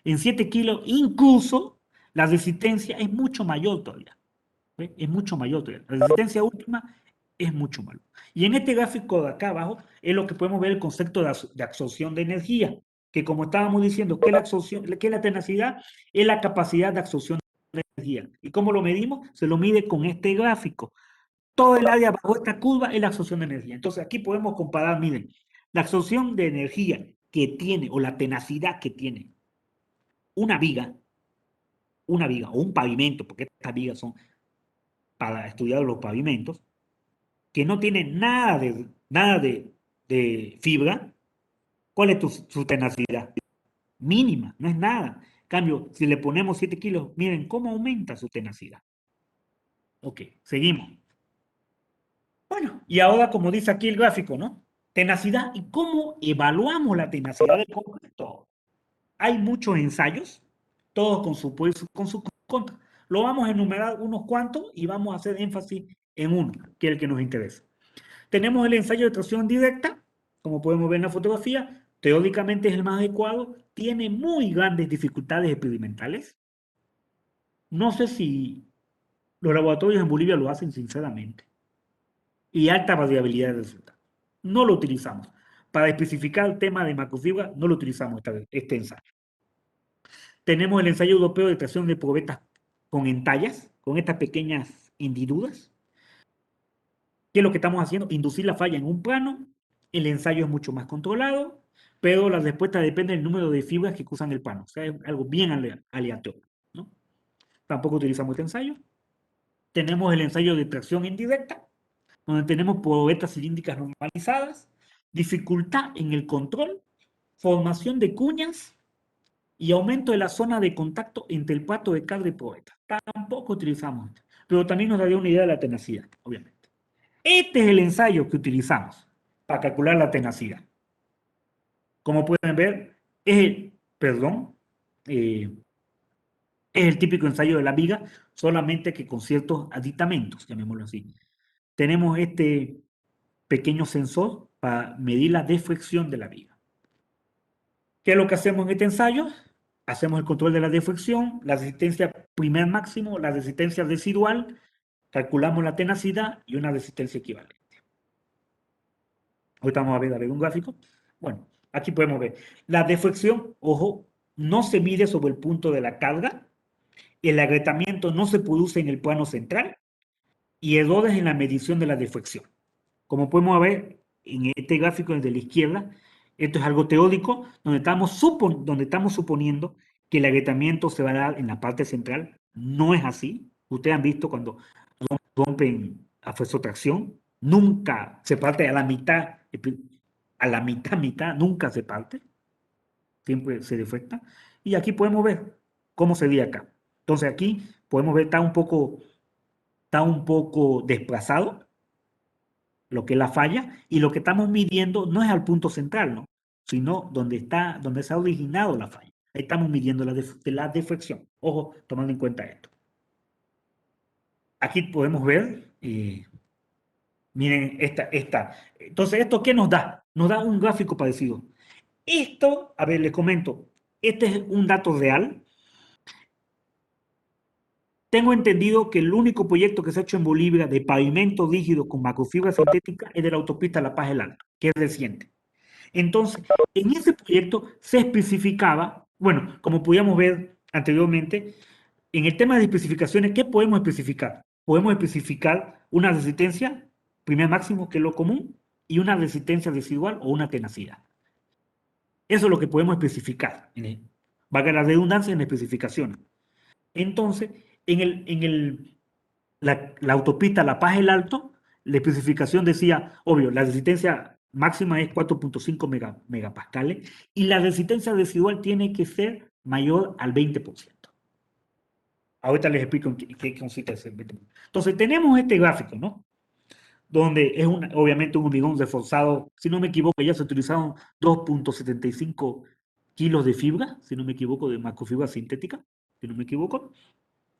Speaker 1: En 7 kilos, incluso, la resistencia es mucho mayor todavía. ¿Ve? Es mucho mayor todavía. La resistencia última es mucho mayor. Y en este gráfico de acá abajo es lo que podemos ver el concepto de absorción de energía, que como estábamos diciendo, que la tenacidad es la capacidad de absorción de energía. ¿Y cómo lo medimos? Se lo mide con este gráfico. Todo el área bajo esta curva es la absorción de energía. Entonces aquí podemos comparar, miren, la absorción de energía que tiene o la tenacidad que tiene una viga, o un pavimento, porque estas vigas son para estudiar los pavimentos, que no tiene nada de fibra. ¿Cuál es su tenacidad? Mínima, no es nada. Cambio, si le ponemos 7 kilos, miren cómo aumenta su tenacidad. Ok, seguimos. Bueno, y ahora, como dice aquí el gráfico, ¿no? Tenacidad y cómo evaluamos la tenacidad del concreto. Hay muchos ensayos, todos con su pro y con su contra. Lo vamos a enumerar unos cuantos y vamos a hacer énfasis en uno, que es el que nos interesa. Tenemos el ensayo de tracción directa, como podemos ver en la fotografía, teóricamente es el más adecuado, tiene muy grandes dificultades experimentales. No sé si los laboratorios en Bolivia lo hacen sinceramente. Y alta variabilidad de resultados. No lo utilizamos. Para especificar el tema de macrofibra, no lo utilizamos este ensayo. Tenemos el ensayo europeo de tracción de probetas con entallas, con estas pequeñas hendiduras. ¿Qué es lo que estamos haciendo? Inducir la falla en un plano. El ensayo es mucho más controlado, pero la respuesta depende del número de fibras que cruzan el plano. O sea, es algo bien aleatorio, ¿no? Tampoco utilizamos este ensayo. Tenemos el ensayo de tracción indirecta, donde tenemos probetas cilíndricas normalizadas, dificultad en el control, formación de cuñas y aumento de la zona de contacto entre el pato de carga y probeta. Tampoco utilizamos esto, pero también nos daría una idea de la tenacidad, obviamente. Este es el ensayo que utilizamos para calcular la tenacidad. Como pueden ver, perdón, es el típico ensayo de la viga, solamente que con ciertos aditamentos, llamémoslo así. Tenemos este pequeño sensor para medir la deflexión de la viga. ¿Qué es lo que hacemos en este ensayo? Hacemos el control de la deflexión, la resistencia primer máximo, la resistencia residual, calculamos la tenacidad y una resistencia equivalente. Ahorita vamos a ver un gráfico. Bueno, aquí podemos ver. La deflexión, ojo, no se mide sobre el punto de la carga, el agrietamiento no se produce en el plano central y errores en la medición de la deflexión. Como podemos ver en este gráfico de la izquierda, esto es algo teórico, donde estamos suponiendo que el agrietamiento se va a dar en la parte central. No es así. Ustedes han visto cuando rompen a tracción, nunca se parte a la mitad, nunca se parte, siempre se defecta. Y aquí podemos ver cómo sería acá. Entonces aquí podemos ver está un poco desplazado lo que es la falla, y lo que estamos midiendo no es al punto central, ¿no? Sino donde se ha originado la falla. Ahí estamos midiendo la deflexión. Ojo, tomando en cuenta esto. Aquí podemos ver, miren, esta. Entonces, ¿esto qué nos da? Nos da un gráfico parecido. Esto, a ver, les comento, este es un dato real. Tengo entendido que el único proyecto que se ha hecho en Bolivia de pavimento rígido con macrofibra sintética es de la autopista La Paz El Alto, que es reciente. Entonces, en ese proyecto se especificaba, bueno, como podíamos ver anteriormente, en el tema de especificaciones, ¿qué podemos especificar? Podemos especificar una resistencia, primer máximo, que es lo común, y una resistencia residual o una tenacidad. Eso es lo que podemos especificar, valga la redundancia en la especificación. Entonces, la autopista La Paz El Alto, la especificación decía, obvio, la resistencia máxima es 4.5 megapascales y la resistencia residual tiene que ser mayor al 20%. Ahorita les explico en qué consiste ese 20%. Entonces, tenemos este gráfico, ¿no? Donde es obviamente un hormigón reforzado, si no me equivoco, ya se utilizaron 2.75 kilos de fibra, si no me equivoco, de macrofibra sintética, si no me equivoco.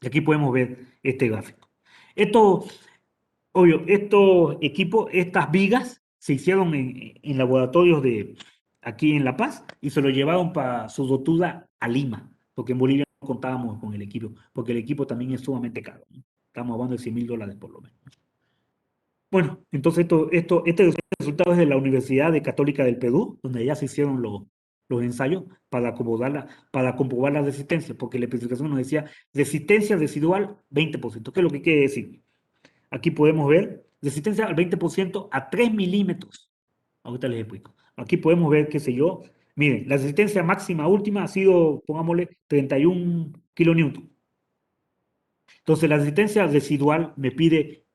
Speaker 1: Y aquí podemos ver este gráfico. Esto, obvio, estos equipos, estas vigas, se hicieron en laboratorios de aquí en La Paz y se lo llevaron para su rotura a Lima, porque en Bolivia no contábamos con el equipo, porque el equipo también es sumamente caro, ¿no? Estamos hablando de $100,000 por lo menos. Bueno, entonces este resultado es de la Universidad de Católica del Perú, donde ya se hicieron los ensayos para comprobar la resistencia, porque la especificación nos decía resistencia residual 20%. ¿Qué es lo que quiere decir? Aquí podemos ver resistencia al 20% a 3 milímetros. Ahorita les explico. Aquí podemos ver, qué sé yo, miren, la resistencia máxima última ha sido, pongámosle, 31 kilonewton. Entonces la resistencia residual me pide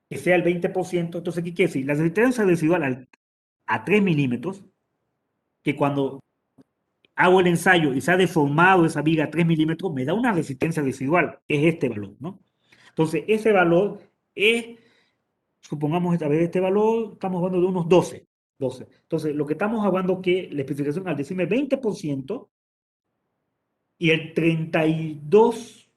Speaker 1: que sea el 20%. Entonces, ¿qué quiere decir? La resistencia residual a 3 milímetros, que cuando hago el ensayo y se ha deformado esa viga a 3 milímetros, me da una resistencia residual, que es este valor, ¿no? Entonces, ese valor es, supongamos, a ver, este valor, estamos hablando de unos 12. 12. Entonces, lo que estamos hablando que la especificación al decirme 20% y el 32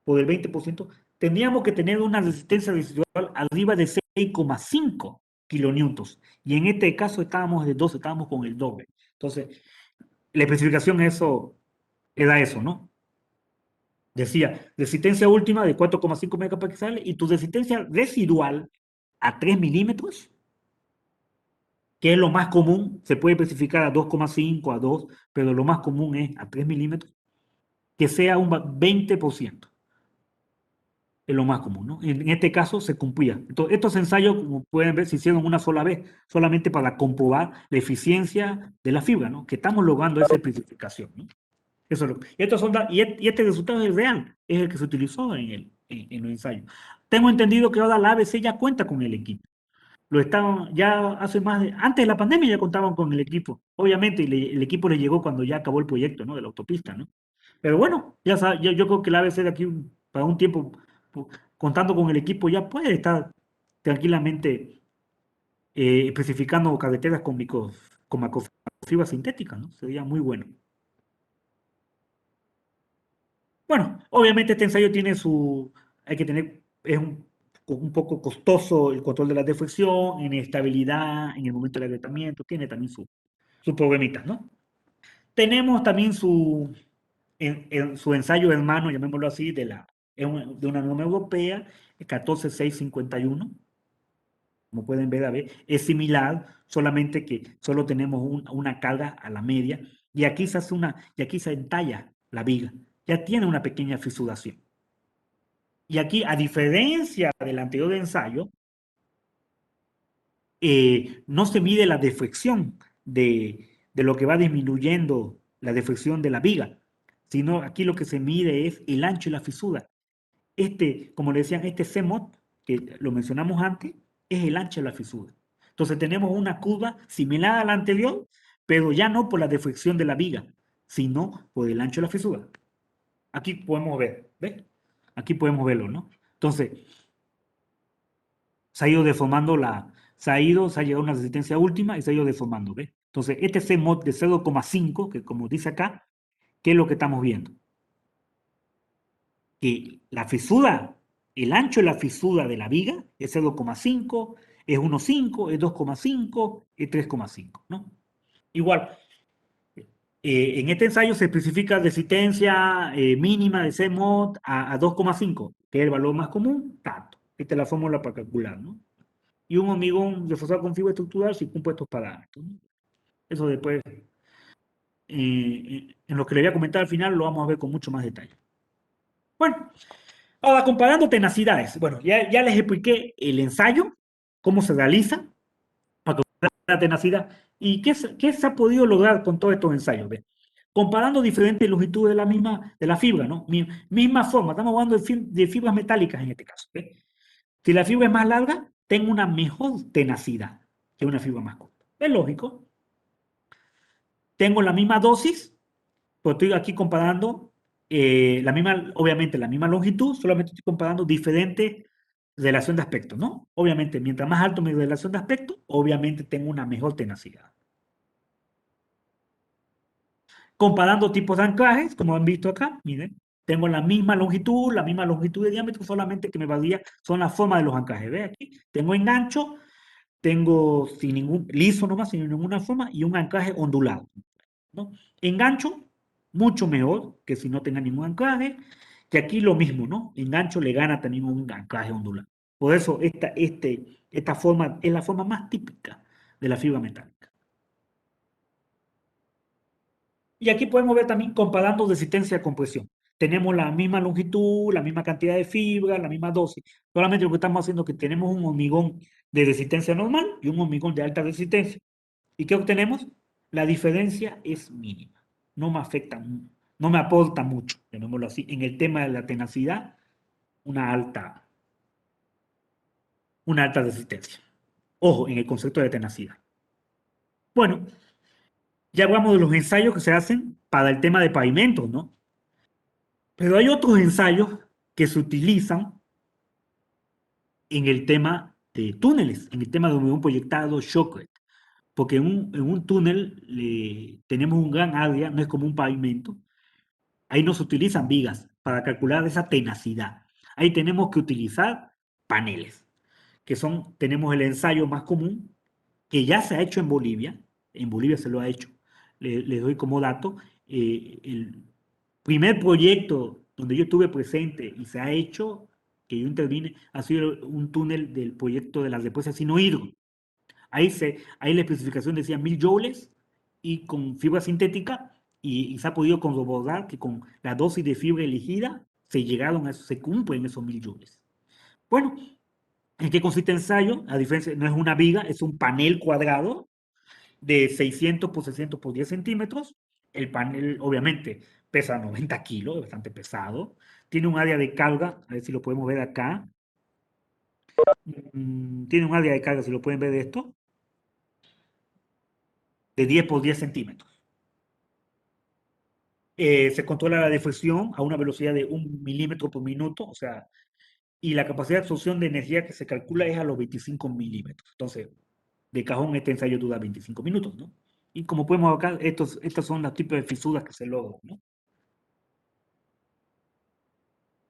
Speaker 1: por el 20%, tendríamos que tener una resistencia residual arriba de 6,5 kilonewtons. Y en este caso estábamos de 12, estábamos con el doble. Entonces, la especificación eso era eso, ¿no? Decía, resistencia última de 4,5 megapascales y tu resistencia residual a 3 milímetros, que es lo más común, se puede especificar a 2,5, a 2, pero lo más común es a 3 milímetros, que sea un 20%. Es lo más común, ¿no? En este caso se cumplía. Entonces, estos ensayos, como pueden ver, se hicieron una sola vez, solamente para comprobar la eficiencia de la fibra, ¿no? Que estamos logrando esa especificación, ¿no? Eso es lo, y, estos son, y este resultado es real, es el que se utilizó en los ensayos. Tengo entendido que ahora la ABC ya cuenta con el equipo. Lo estaban, ya hace más de, antes de la pandemia ya contaban con el equipo. Obviamente el equipo le llegó cuando ya acabó el proyecto, ¿no? De la autopista, ¿no? Pero bueno, ya, yo creo que la ABC de aquí para un tiempo, contando con el equipo, ya puede estar tranquilamente especificando carreteras con macrofibra sintética, ¿no? Sería muy bueno. Bueno, obviamente este ensayo tiene hay que tener, es un poco costoso el control de la deflexión, inestabilidad en el momento del agrietamiento, tiene también sus problemitas, ¿no? Tenemos también su ensayo hermano, llamémoslo así, de una norma europea, 14651, como pueden ver, a ver, es similar, solamente que solo tenemos una carga a la media, y aquí se entalla la viga, ya tiene una pequeña fisuración. Y aquí, a diferencia del anterior ensayo, no se mide la deflexión de lo que va disminuyendo la deflexión de la viga, sino aquí lo que se mide es el ancho y la fisura. Como le decían, este CMOT, que lo mencionamos antes, es el ancho de la fisura. Entonces tenemos una curva similar a la anterior, pero ya no por la deflexión de la viga, sino por el ancho de la fisura. Aquí podemos ver, ¿ves? Aquí podemos verlo, ¿no? Entonces, se ha ido deformando se ha llegado a una resistencia última y se ha ido deformando, ¿ves? Entonces, este CMOT de 0,5, que como dice acá, ¿qué es lo que estamos viendo? Que la fisura, el ancho de la fisura de la viga es 0,5, es 1,5, es 2,5, es 3,5, ¿no? Igual, en este ensayo se especifica resistencia mínima de CMOT a 2,5, que es el valor más común, tanto. Esta es la fórmula para calcular, ¿no? Y un hormigón reforzado con fibra estructural si cumple estos parámetros, ¿no? Eso después, en lo que le voy a comentar al final, lo vamos a ver con mucho más detalle. Bueno, ahora comparando tenacidades. Bueno, ya les expliqué el ensayo, cómo se realiza para calcular la tenacidad y qué se ha podido lograr con todos estos ensayos. ¿Ve? Comparando diferentes longitudes de la fibra, ¿no? Misma forma, estamos hablando de fibras metálicas en este caso. ¿Ve? Si la fibra es más larga, tengo una mejor tenacidad que una fibra más corta. Es lógico. Tengo la misma dosis, pues estoy aquí comparando obviamente la misma longitud, solamente estoy comparando diferentes relación de aspecto, ¿no? Obviamente, mientras más alto mi relación de aspecto, obviamente tengo una mejor tenacidad. Comparando tipos de anclajes, como han visto acá, miren, tengo la misma longitud de diámetro, solamente que me varía son las formas de los anclajes. ¿Ve aquí? Tengo engancho, tengo sin ningún, liso nomás, sin ninguna forma, y un anclaje ondulado, ¿no? Engancho, mucho mejor que si no tenga ningún anclaje, que aquí lo mismo, ¿no? Engancho le gana también un anclaje ondulado. Por eso esta forma es la forma más típica de la fibra metálica. Y aquí podemos ver también comparando resistencia a compresión. Tenemos la misma longitud, la misma cantidad de fibra, la misma dosis. Solamente lo que estamos haciendo es que tenemos un hormigón de resistencia normal y un hormigón de alta resistencia. ¿Y qué obtenemos? La diferencia es mínima. No me afecta, no me aporta mucho, llamémoslo así. En el tema de la tenacidad, una alta, una alta resistencia. Ojo, en el concepto de tenacidad. Bueno, Ya hablamos de los ensayos que se hacen para el tema de pavimentos, ¿no? Pero hay otros ensayos que se utilizan en el tema de túneles, en el tema de un proyectado Shockwave. Porque en un túnel tenemos un gran área, no es como un pavimento. Ahí no se utilizan vigas para calcular esa tenacidad. Ahí tenemos que utilizar paneles, tenemos el ensayo más común, que ya se ha hecho en Bolivia se lo ha hecho. Les doy como dato, el primer proyecto donde yo estuve presente y se ha hecho, que yo intervine, ha sido un túnel del proyecto de las represas Sinohidro. Ahí la especificación decía 1000 joules y con fibra sintética y se ha podido corroborar que con la dosis de fibra elegida se cumplen esos 1000 joules. Bueno, ¿en qué consiste el ensayo? A diferencia, no es una viga, es un panel cuadrado de 600 por 600 por 10 centímetros. El panel, obviamente, pesa 90 kilos, es bastante pesado. Tiene un área de carga, a ver si lo podemos ver acá. Tiene un área de carga, si lo pueden ver de esto, de 10 por 10 centímetros. Se controla la deflexión a una velocidad de 1 milímetro por minuto, o sea, y la capacidad de absorción de energía que se calcula es a los 25 milímetros. Entonces, de cajón, este ensayo dura 25 minutos, ¿no? Y como podemos ver acá, estos son los tipos de fisuras que se logran, ¿no?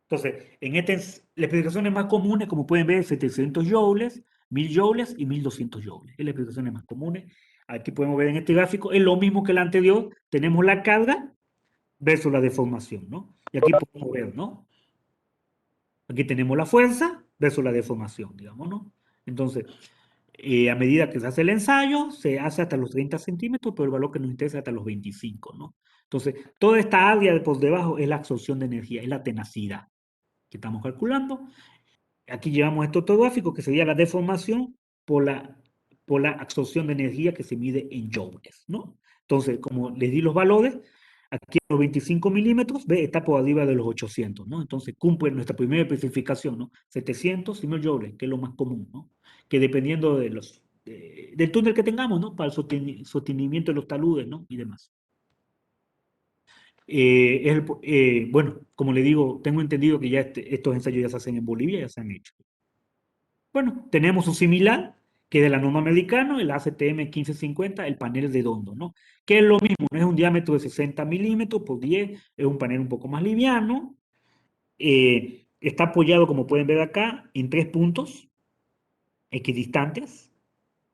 Speaker 1: Entonces, las explicaciones más comunes, como pueden ver, 700 joules, 1000 joules y 1200 joules. Es las explicaciones más comunes. Aquí podemos ver en este gráfico, es lo mismo que el anterior. Tenemos la carga versus la deformación, ¿no? Y aquí podemos ver, ¿no? Aquí tenemos la fuerza versus la deformación, digamos, ¿no? Entonces, a medida que se hace el ensayo, se hace hasta los 30 centímetros, pero el valor que nos interesa es hasta los 25, ¿no? Entonces, toda esta área de por debajo es la absorción de energía, es la tenacidad que estamos calculando. Aquí llevamos esto ortográfico, que sería la deformación por la, por la absorción de energía que se mide en joules, ¿no? Entonces, como les di los valores, aquí los 25 milímetros, ve, está por arriba de los 800, ¿no? Entonces cumple nuestra primera especificación, ¿no? 700 y 1000 joules, que es lo más común, ¿no? Que dependiendo del túnel que tengamos, ¿no? Para el sostenimiento de los taludes, ¿no? Y demás. Bueno, como le digo, tengo entendido que ya estos ensayos ya se hacen en Bolivia, ya se han hecho. Bueno, tenemos un similar, que es de la norma americana, el ACTM 1550, el panel redondo, ¿no? Que es lo mismo, no es un diámetro de 60 milímetros por 10, es un panel un poco más liviano, está apoyado, como pueden ver acá, en 3 puntos equidistantes.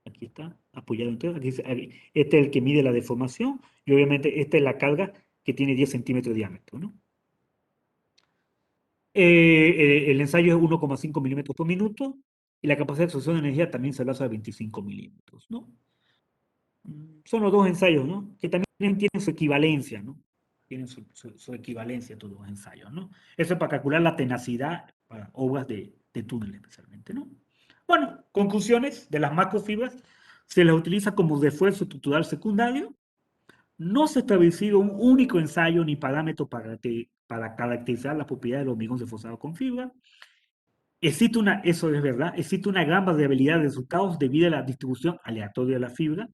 Speaker 1: Aquí está, apoyado en tres. Este es el que mide la deformación y obviamente esta es la carga que tiene 10 centímetros de diámetro, ¿no? El ensayo es 1,5 milímetros por minuto y la capacidad de absorción de energía también se basa a 25 milímetros, ¿no? Son los dos ensayos, ¿no? Que también tienen su equivalencia, ¿no? Tienen su equivalencia todos los ensayos, ¿no? Eso es para calcular la tenacidad para obras de túnel especialmente, ¿no? Bueno, conclusiones de las macrofibras. Se las utiliza como refuerzo estructural secundario. No se ha establecido un único ensayo ni parámetro para caracterizar las propiedades del hormigón reforzado con fibra. Eso es verdad, existe una gran variabilidad de resultados debido a la distribución aleatoria de la fibra.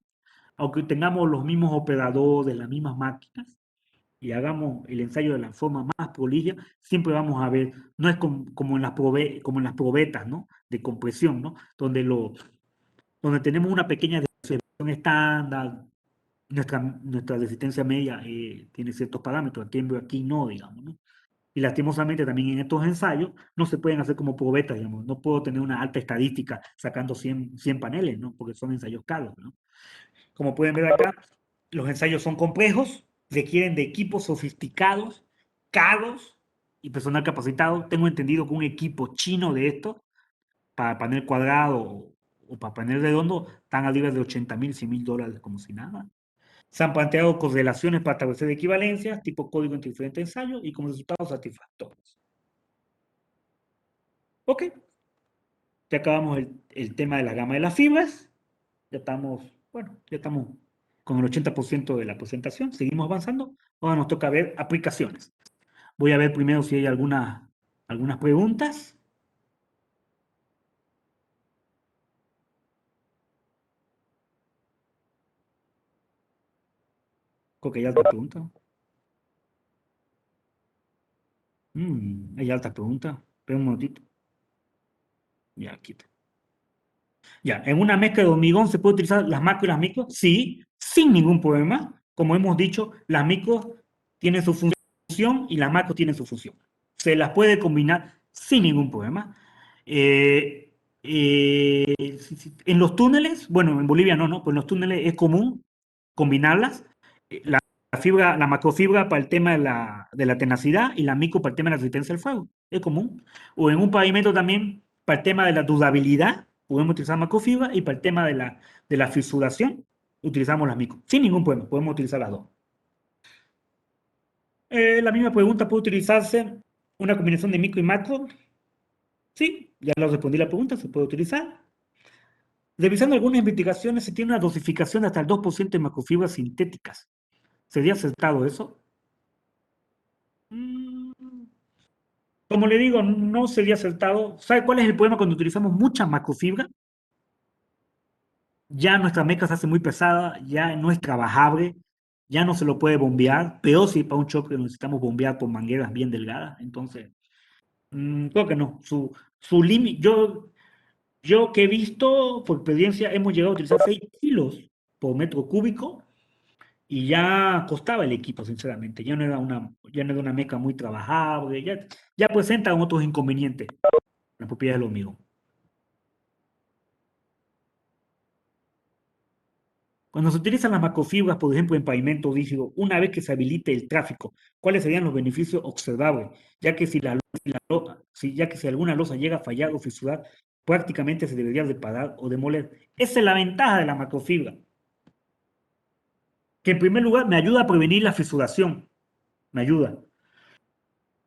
Speaker 1: Aunque tengamos los mismos operadores, las mismas máquinas, y hagamos el ensayo de la forma más prolija, siempre vamos a ver, no es como en las probetas, ¿no? De compresión, ¿no? Donde tenemos una pequeña desviación estándar, nuestra resistencia media tiene ciertos parámetros, aquí no, digamos, ¿no? Y lastimosamente también en estos ensayos no se pueden hacer como probetas, digamos. No puedo tener una alta estadística sacando 100 paneles, ¿no? Porque son ensayos caros, ¿no? Como pueden ver acá, los ensayos son complejos, requieren de equipos sofisticados, caros y personal capacitado. Tengo entendido que un equipo chino de esto, para panel cuadrado o para panel redondo, están arriba de 80.000, 100.000 dólares, como si nada. Se han planteado correlaciones para establecer equivalencias, tipo código entre diferentes ensayos y como resultados satisfactorios. Ok, ya acabamos el tema de la gama de las fibras. Ya estamos con el 80% de la presentación. Seguimos avanzando. Ahora nos toca ver aplicaciones. Voy a ver primero si hay algunas preguntas. Creo que hay alta pregunta. Hay alta pregunta. Espera un momentito. Ya, aquí está. Ya, en una mezcla de hormigón se puede utilizar las macro y las micro, sí, sin ningún problema. Como hemos dicho, las micro tienen su función y las macro tienen su función. Se las puede combinar sin ningún problema. Eh, en los túneles, bueno, en Bolivia no, ¿no? Pues en los túneles es común combinarlas. La fibra, la macrofibra para el tema de la tenacidad y la micro para el tema de la resistencia al fuego. Es común. O en un pavimento también para el tema de la durabilidad, podemos utilizar macrofibra y para el tema de la fisuración, utilizamos las micro. Sin ningún problema, podemos utilizar las dos. La misma pregunta puede utilizarse una combinación de micro y macro. Sí, ya lo respondí la pregunta, se puede utilizar. Revisando algunas investigaciones, se tiene una dosificación de hasta el 2% de macrofibras sintéticas. ¿Sería acertado eso? Mm, Como le digo, no sería acertado. ¿Sabe cuál es el problema cuando utilizamos mucha macrofibra? Ya nuestra meca se hace muy pesada, ya no es trabajable, ya no se lo puede bombear. Peor si para un choque necesitamos bombear por mangueras bien delgadas. Entonces, creo que no. Su límite, yo que he visto, por experiencia, hemos llegado a utilizar 6 kilos por metro cúbico y ya costaba el equipo, sinceramente. Ya no era una meca muy trabajable, ya presentan otros inconvenientes la propiedad del hormigón. Cuando se utilizan las macrofibras, por ejemplo, en pavimento rígido, una vez que se habilite el tráfico, ¿cuáles serían los beneficios observables? Ya que ya que si alguna losa llega a fallar o fisurar, prácticamente se debería reparar o demoler. Esa es la ventaja de la macrofibra, que en primer lugar me ayuda a prevenir la fisuración, me ayuda.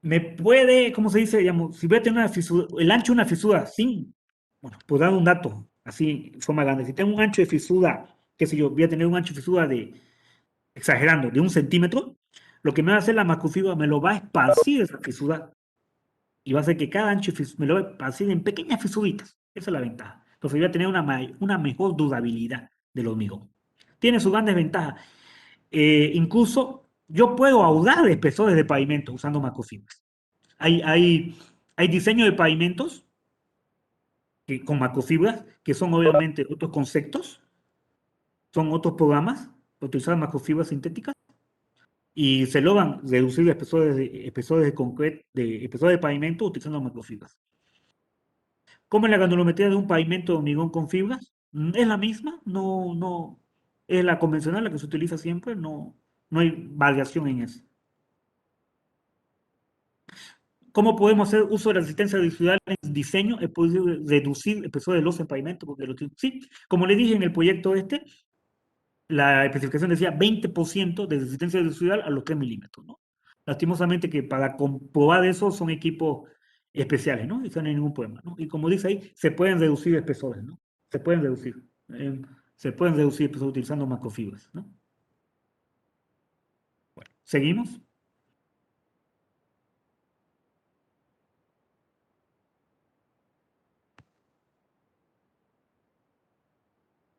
Speaker 1: Me puede, ¿cómo se dice? Digamos, si voy a tener una fisura, el ancho de una fisura, sin, bueno, por dar un dato, así, en forma grande, si tengo un ancho de fisura, qué sé yo, voy a tener un ancho de fisura de exagerando, de 1 centímetro, lo que me va a hacer la macrofibra me lo va a esparcir esa fisura y va a hacer que cada ancho me lo va a esparcir en pequeñas fisuritas. Esa es la ventaja. Entonces voy a tener una mejor durabilidad del hormigón. Tiene sus grandes ventajas. Incluso yo puedo ahorrar espesores de pavimento usando macrofibras. Hay, hay, hay diseños de pavimentos con macrofibras que son obviamente otros conceptos, son otros programas, utilizar macrofibras sintéticas y se logran reducir espesores de concreto, espesores de pavimento utilizando macrofibras. ¿Cómo es la granulometría de un pavimento de hormigón con fibras? Es la misma, no, es la convencional, la que se utiliza siempre, no hay variación en eso. ¿Cómo podemos hacer uso de la resistencia residual en diseño? Es posible reducir espesores de losa en pavimento, porque sí, como le dije en el proyecto este, la especificación decía 20% de resistencia residual a los 3 milímetros, ¿no? Lastimosamente que para comprobar eso son equipos especiales, ¿no? Eso no hay ningún problema, ¿no? Y como dice ahí, se pueden reducir espesores, ¿no? Se pueden reducir. eh, Se pueden reducir espesores utilizando macrofibras, ¿no? Bueno, seguimos.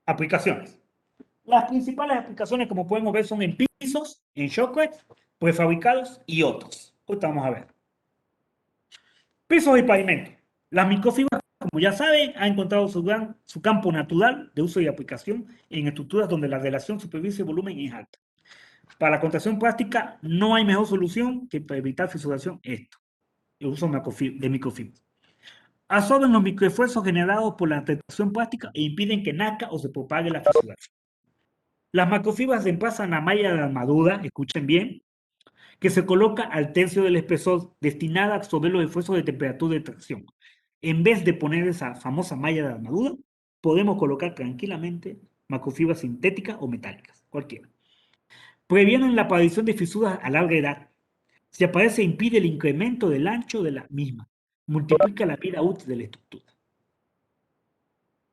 Speaker 1: Aplicaciones. Las principales aplicaciones, como podemos ver, son en pisos, en shockwave, prefabricados y otros. Ahorita vamos a ver. Pisos y pavimento. Las microfibras, como ya saben, han encontrado su campo natural de uso y aplicación en estructuras donde la relación superficie-volumen es alta. Para la contracción plástica no hay mejor solución que para evitar fisuración esto, el uso de microfibras. Absorben los microesfuerzos generados por la contracción plástica e impiden que nazca o se propague la fisuración. Las macrofibras reemplazan la malla de armadura, escuchen bien, que se coloca al tercio del espesor, destinada a absorber los esfuerzos de temperatura de tracción. En vez de poner esa famosa malla de armadura, podemos colocar tranquilamente macrofibras sintéticas o metálicas, cualquiera. Previenen la aparición de fisuras a larga edad. Si aparece, impide el incremento del ancho de la misma. Multiplica la vida útil de la estructura.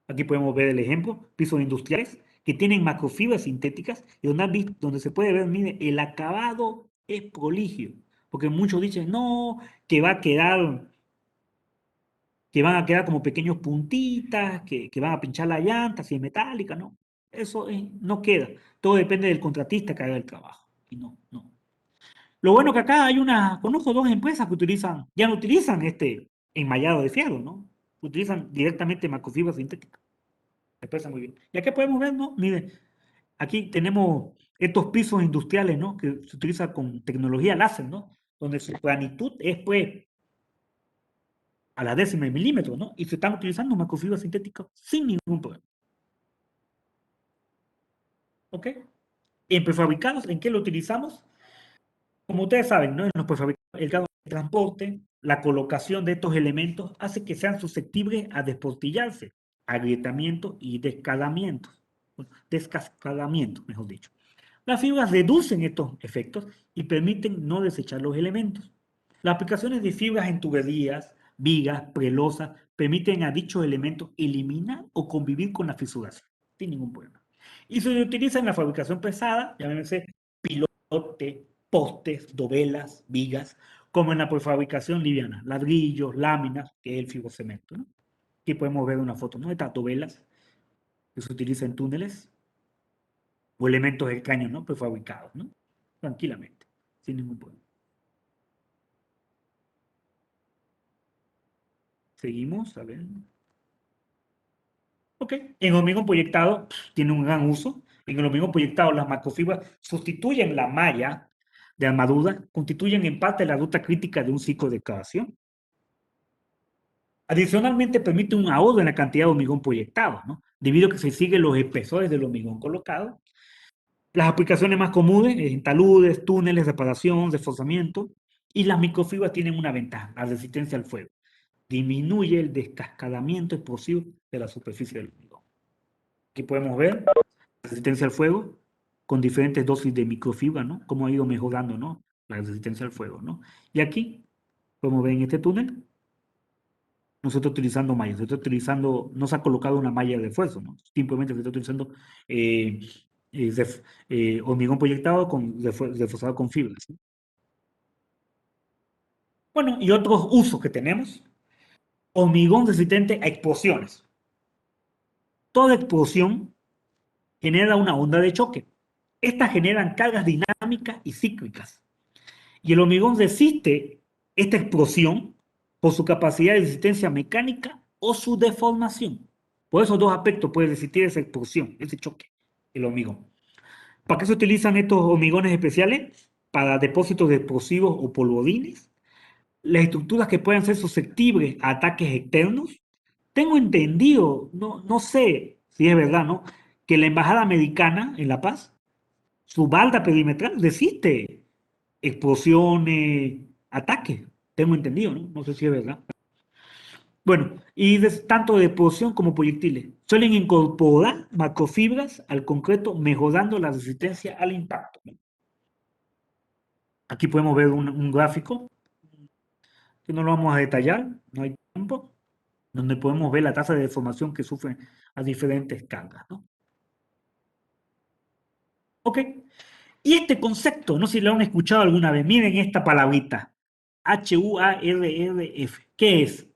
Speaker 1: Aquí podemos ver el ejemplo, pisos industriales que tienen macrofibras sintéticas y donde se puede ver, mire, el acabado es proligio, porque muchos dicen, no, que va a quedar, que van a quedar como pequeños puntitas, que van a pinchar la llanta, si es metálica, no. Eso no queda. Todo depende del contratista que haga el trabajo. Y no, no. Lo bueno que acá hay conozco dos empresas que ya no utilizan este enmallado de fierro, ¿no? Utilizan directamente macrofibra sintética. Me parece muy bien. Y aquí podemos ver, ¿no? Miren, aquí tenemos estos pisos industriales, ¿no? Que se utiliza con tecnología láser, ¿no? Donde su planitud es, pues, a la décima de milímetro, ¿no? Y se están utilizando macrofibra sintética sin ningún problema. ¿Ok? En prefabricados, ¿en qué lo utilizamos? Como ustedes saben, ¿no? En los prefabricados, el grado de transporte, la colocación de estos elementos hace que sean susceptibles a despostillarse, agrietamiento y descalamiento. Descascadamiento, mejor dicho. Las fibras reducen estos efectos y permiten no desechar los elementos. Las aplicaciones de fibras en tuberías, vigas, prelosas, permiten a dichos elementos eliminar o convivir con la fisuración, sin ningún problema. Y se utiliza en la fabricación pesada, llámese pilote, postes, dovelas, vigas, como en la prefabricación liviana, ladrillos, láminas, que es el fibrocemento, ¿no? Aquí podemos ver una foto, ¿no? Estas dovelas que se utilizan en túneles o elementos extraños, ¿no? Prefabricados, ¿no? Tranquilamente, sin ningún problema. Seguimos, a ver. Ok, en hormigón proyectado tiene un gran uso. En el hormigón proyectado, las macrofibras sustituyen la malla de armadura, constituyen en parte la ruta crítica de un ciclo de excavación. Adicionalmente, permite un ahorro en la cantidad de hormigón proyectado, ¿no? Debido a que se siguen los espesores del hormigón colocado. Las aplicaciones más comunes en taludes, túneles, reparación, reforzamiento. Y las microfibras tienen una ventaja, la resistencia al fuego. Disminuye el descascadamiento explosivo de la superficie del hormigón. Aquí podemos ver resistencia al fuego con diferentes dosis de microfibra, ¿no? Cómo ha ido mejorando, ¿no? La resistencia al fuego, ¿no? Y aquí, podemos ver en este túnel, no se está utilizando malla, se está utilizando, no se ha colocado una malla de esfuerzo, ¿no? Simplemente se está utilizando eh, hormigón proyectado reforzado con fibras, ¿no? Bueno, y otros usos que tenemos, hormigón resistente a explosiones. Toda explosión genera una onda de choque. Estas generan cargas dinámicas y cíclicas. Y el hormigón resiste esta explosión por su capacidad de resistencia mecánica o su deformación. Por esos dos aspectos puede resistir esa explosión, ese choque, el hormigón. ¿Para qué se utilizan estos hormigones especiales? Para depósitos de explosivos o polvorines. Las estructuras que puedan ser susceptibles a ataques externos. Tengo entendido, no sé si es verdad, ¿no? Que la embajada americana en La Paz, su barda perimetral resiste explosiones, ataques. Tengo entendido, ¿no? No sé si es verdad. Bueno, y tanto de explosión como proyectiles. Suelen incorporar macrofibras al concreto, mejorando la resistencia al impacto, ¿no? Aquí podemos ver un gráfico que no lo vamos a detallar, no hay tiempo, donde podemos ver la tasa de deformación que sufren a diferentes cargas, ¿no? Ok. Y este concepto, no sé si lo han escuchado alguna vez, miren esta palabrita, HUARRF. ¿Qué es?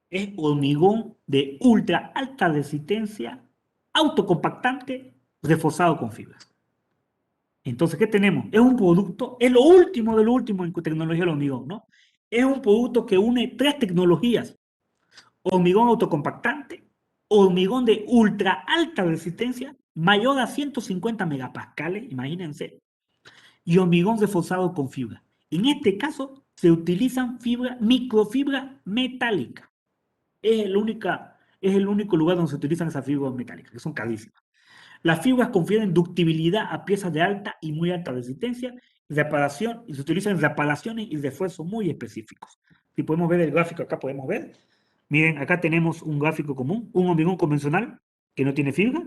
Speaker 1: Es hormigón de ultra alta resistencia, autocompactante, reforzado con fibras. Entonces, ¿qué tenemos? Es un producto, es lo último de lo último en tecnología del hormigón, ¿no? Es un producto que une tres tecnologías: hormigón autocompactante, hormigón de ultra alta resistencia, mayor a 150 megapascales, imagínense, y hormigón reforzado con fibra. En este caso, se utilizan microfibra metálica. Es el único lugar donde se utilizan esas fibras metálicas, que son carísimas. Las fibras confieren ductibilidad a piezas de alta y muy alta resistencia, reparación, y se utilizan en reparaciones y refuerzos muy específicos. Si podemos ver el gráfico, acá podemos ver. Miren, acá tenemos un gráfico común, un hormigón convencional que no tiene fibra,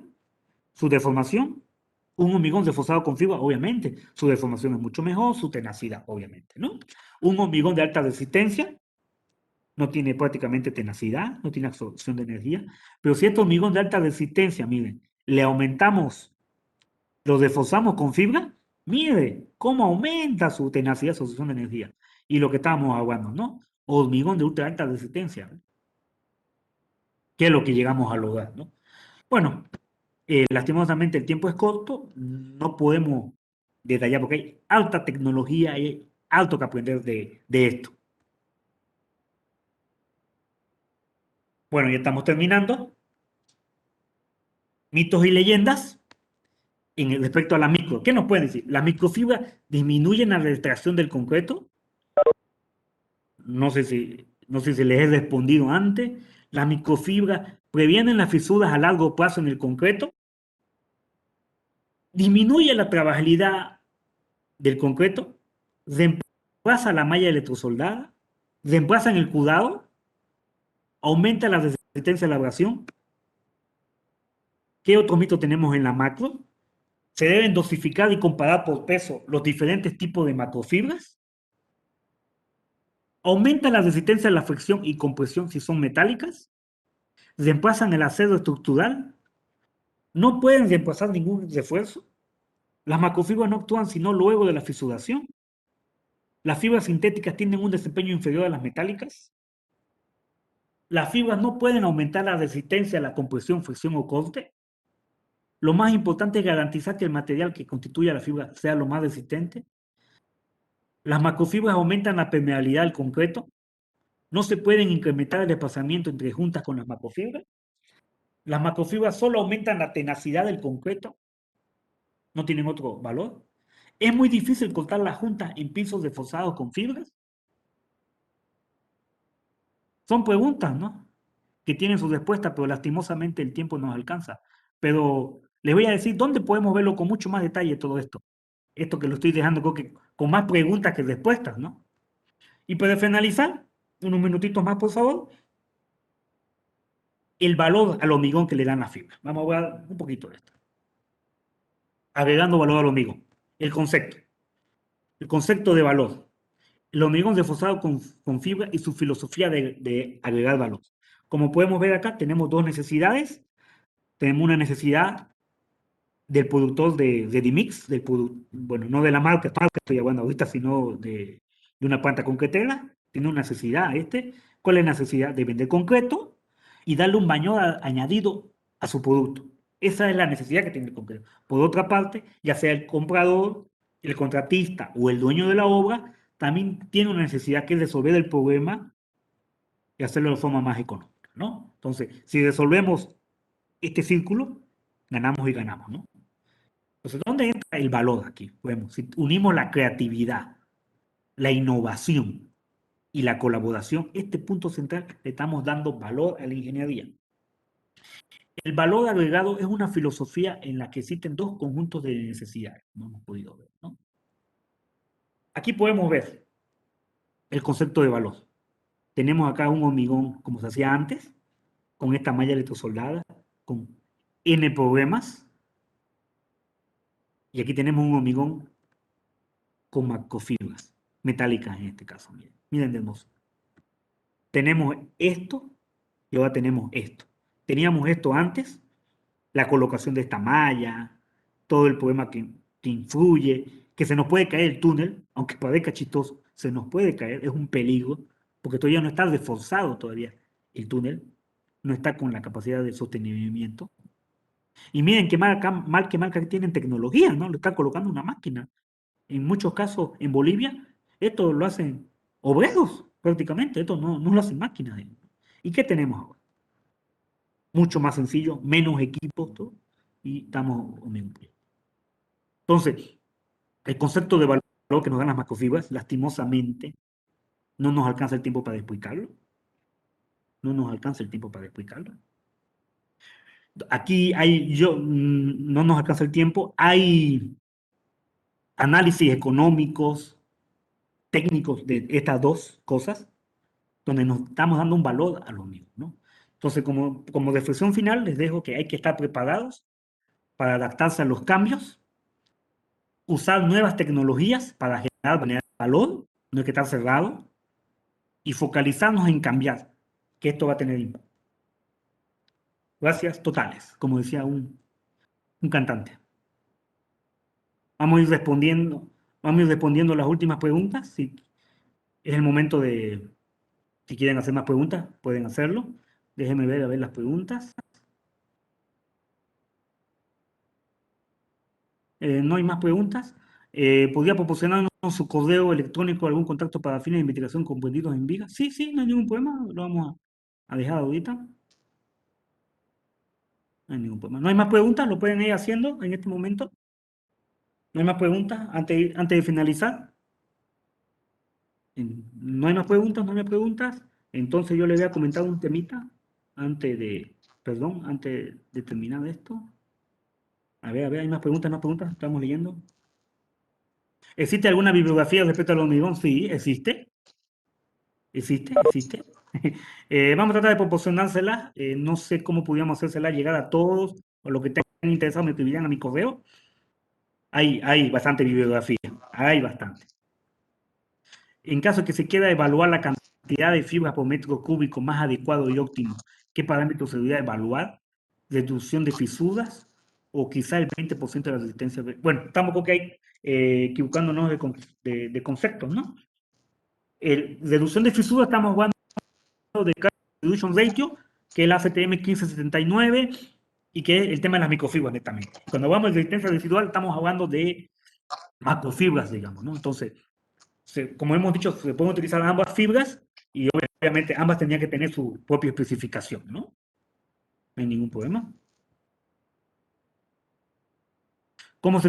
Speaker 1: su deformación, un hormigón reforzado con fibra, obviamente, su deformación es mucho mejor, su tenacidad, obviamente, ¿no? Un hormigón de alta resistencia, no tiene prácticamente tenacidad, no tiene absorción de energía, pero si este hormigón de alta resistencia, miren, le aumentamos, lo reforzamos con fibra, mire cómo aumenta su tenacidad, su absorción de energía. Y lo que estábamos hablando, ¿no? Hormigón de ultra alta resistencia, ¿no? Que es lo que llegamos a lograr, ¿no? Bueno, lastimosamente el tiempo es corto, no podemos detallar porque hay alta tecnología y alto que aprender de esto. Bueno, ya estamos terminando. Mitos y leyendas respecto a la micro. ¿Qué nos pueden decir? ¿Las microfibras disminuyen la retracción del concreto? No sé si les he respondido antes. ¿Las microfibras previenen las fisuras a largo plazo en el concreto? ¿Disminuye la trabajabilidad del concreto? ¿Reemplaza la malla electrosoldada? ¿Reemplazan el cuidado? ¿Aumenta la resistencia a la abrasión? ¿Qué otro mito tenemos en la macro? ¿Se deben dosificar y comparar por peso los diferentes tipos de macrofibras? ¿Aumenta la resistencia a la fricción y compresión si son metálicas? ¿Reemplazan el acero estructural? ¿No pueden reemplazar ningún refuerzo? Las macrofibras no actúan sino luego de la fisuración. ¿Las fibras sintéticas tienen un desempeño inferior a las metálicas? ¿Las fibras no pueden aumentar la resistencia a la compresión, fricción o corte? Lo más importante es garantizar que el material que constituye la fibra sea lo más resistente. ¿Las macrofibras aumentan la permeabilidad del concreto? ¿No se pueden incrementar el desplazamiento entre juntas con las macrofibras? ¿Las macrofibras solo aumentan la tenacidad del concreto? ¿No tienen otro valor? ¿Es muy difícil cortar las juntas en pisos reforzados con fibras? Son preguntas, ¿no? Que tienen su respuesta, pero lastimosamente el tiempo nos alcanza. Pero les voy a decir dónde podemos verlo con mucho más detalle todo esto. Esto que lo estoy dejando creo que con más preguntas que respuestas, ¿no? Y para finalizar, unos minutitos más, por favor, el valor al hormigón que le dan las fibras. Vamos a ver un poquito de esto. Agregando valor al hormigón. El concepto. El concepto de valor. El hormigón reforzado con fibra y su filosofía de agregar valor. Como podemos ver acá, tenemos dos necesidades. Tenemos una necesidad del productor de Dimix, bueno, no de la marca estoy hablando ahorita, sino de una planta concretera, tiene una necesidad ¿cuál es la necesidad? De vender concreto y darle un valor añadido a su producto. Esa es la necesidad que tiene el concreto. Por otra parte, ya sea el comprador, el contratista o el dueño de la obra, también tiene una necesidad que es resolver el problema y hacerlo de forma más económica, ¿no? Entonces, si resolvemos este círculo, ganamos y ganamos, ¿no? Entonces, ¿dónde entra el valor aquí? Bueno, si unimos la creatividad, la innovación y la colaboración, este punto central le estamos dando valor a la ingeniería. El valor agregado es una filosofía en la que existen dos conjuntos de necesidades, no hemos podido ver, ¿no? Aquí podemos ver el concepto de valor. Tenemos acá un hormigón, como se hacía antes, con esta malla electrosoldada, con N problemas, y aquí tenemos un hormigón con macrofibras metálicas en este caso. Miren de hermoso. Tenemos esto y ahora tenemos esto. Teníamos esto antes, la colocación de esta malla, todo el problema que influye, que se nos puede caer el túnel, aunque parezca chistoso, se nos puede caer, es un peligro, porque todavía no está reforzado todavía el túnel, no está con la capacidad de sostenimiento. Y miren qué marca tienen tecnología, ¿no? Le están colocando una máquina. En muchos casos en Bolivia, esto lo hacen obreros prácticamente, esto no lo hacen máquinas. ¿Y qué tenemos ahora? Mucho más sencillo, menos equipos, todo, y estamos entonces, el concepto de valor que nos dan las macrofibras, lastimosamente, no nos alcanza el tiempo para explicarlo. No nos alcanza el tiempo para explicarlo. Aquí no nos alcanza el tiempo. Hay análisis económicos, técnicos de estas dos cosas, donde nos estamos dando un valor a lo mismo, ¿no? Entonces, como reflexión final, les dejo que hay que estar preparados para adaptarse a los cambios, usar nuevas tecnologías para generar valor, no hay que estar cerrado, y focalizarnos en cambiar, que esto va a tener impacto. Gracias totales, como decía un cantante. Vamos a ir respondiendo las últimas preguntas. Si es el momento si quieren hacer más preguntas, pueden hacerlo. Déjenme ver, a ver las preguntas. No hay más preguntas. ¿Podría proporcionarnos su correo electrónico, algún contacto para fines de investigación comprendidos en viga? Sí, sí, no hay ningún problema. Lo vamos a dejar ahorita. No hay ningún problema. ¿No hay más preguntas? ¿Lo pueden ir haciendo en este momento? ¿No hay más preguntas antes de finalizar? ¿No hay más preguntas? ¿No hay más preguntas? Entonces yo le voy a comentar un temita antes de, perdón, antes de terminar esto. A ver, ¿hay más preguntas? ¿Más preguntas? Estamos leyendo. ¿Existe alguna bibliografía respecto al hormigón? Sí, existe. Existe. Vamos a tratar de proporcionársela. No sé cómo pudiéramos hacérsela llegar a todos o los que estén interesados me escribirán a mi correo. Hay bastante bibliografía. Hay bastante. En caso de que se quiera evaluar la cantidad de fibras por metro cúbico más adecuado y óptimo, ¿qué parámetros se debería evaluar? ¿Reducción de fisuras o quizá el 20% de la resistencia? Bueno, estamos creo que hay equivocándonos de conceptos, ¿no? Reducción de fisuras estamos hablando de Current Dilution Ratio, que es el ACTM 1579 y que es el tema de las microfibras netamente. Cuando hablamos de resistencia residual estamos hablando de macrofibras, digamos, ¿no? Entonces, como hemos dicho, se pueden utilizar ambas fibras y obviamente ambas tenían que tener su propia especificación, ¿no? No hay ningún problema. ¿Cómo